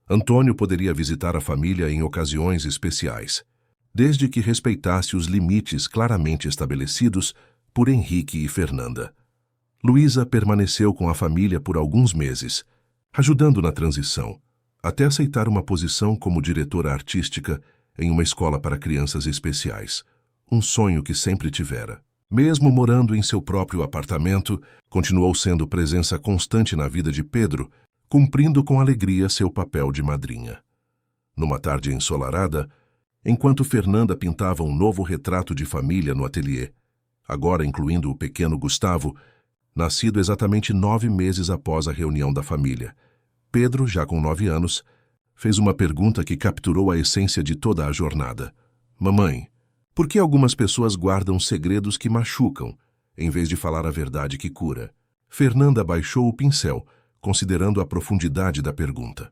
Antônio poderia visitar a família em ocasiões especiais, desde que respeitasse os limites claramente estabelecidos por Henrique e Fernanda. Luísa permaneceu com a família por alguns meses, ajudando na transição, até aceitar uma posição como diretora artística em uma escola para crianças especiais, um sonho que sempre tivera. Mesmo morando em seu próprio apartamento, continuou sendo presença constante na vida de Pedro, cumprindo com alegria seu papel de madrinha. Numa tarde ensolarada, enquanto Fernanda pintava um novo retrato de família no ateliê, agora incluindo o pequeno Gustavo, nascido exatamente 9 meses após a reunião da família, Pedro, já com 9 anos, fez uma pergunta que capturou a essência de toda a jornada. Mamãe, por que algumas pessoas guardam segredos que machucam, em vez de falar a verdade que cura? Fernanda baixou o pincel, considerando a profundidade da pergunta.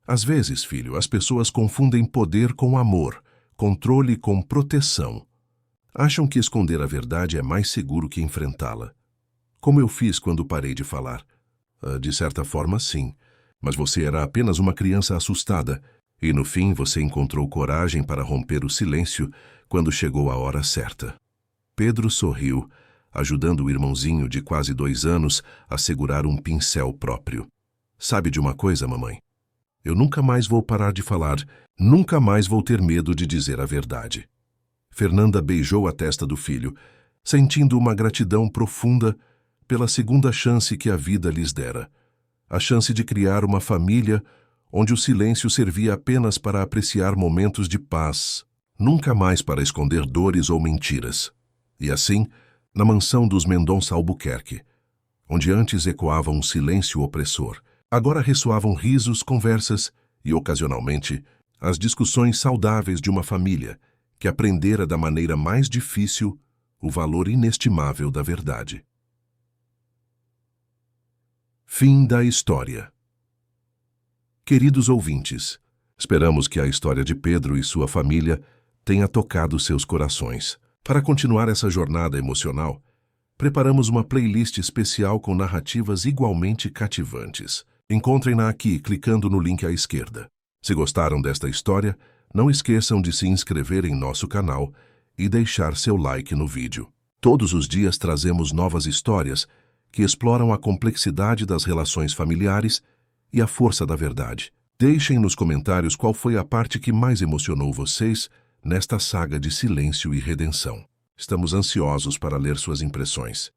Às vezes, filho, as pessoas confundem poder com amor, controle com proteção. Acham que esconder a verdade é mais seguro que enfrentá-la. Como eu fiz quando parei de falar? De certa forma, sim. Mas você era apenas uma criança assustada, e no fim você encontrou coragem para romper o silêncio quando chegou a hora certa. Pedro sorriu, ajudando o irmãozinho de quase 2 anos a segurar um pincel próprio. Sabe de uma coisa, mamãe? Eu nunca mais vou parar de falar, nunca mais vou ter medo de dizer a verdade. Fernanda beijou a testa do filho, sentindo uma gratidão profunda pela segunda chance que a vida lhes dera. A chance de criar uma família onde o silêncio servia apenas para apreciar momentos de paz, nunca mais para esconder dores ou mentiras. E assim, na mansão dos Mendonça Albuquerque, onde antes ecoava um silêncio opressor, agora ressoavam risos, conversas e, ocasionalmente, as discussões saudáveis de uma família que aprendera da maneira mais difícil o valor inestimável da verdade. Fim da história. Queridos ouvintes, esperamos que a história de Pedro e sua família tenha tocado seus corações. Para continuar essa jornada emocional, preparamos uma playlist especial com narrativas igualmente cativantes. Encontrem-na aqui, clicando no link à esquerda. Se gostaram desta história, não esqueçam de se inscrever em nosso canal e deixar seu like no vídeo. Todos os dias trazemos novas histórias que exploram a complexidade das relações familiares e a força da verdade. Deixem nos comentários qual foi a parte que mais emocionou vocês nesta saga de silêncio e redenção. Estamos ansiosos para ler suas impressões.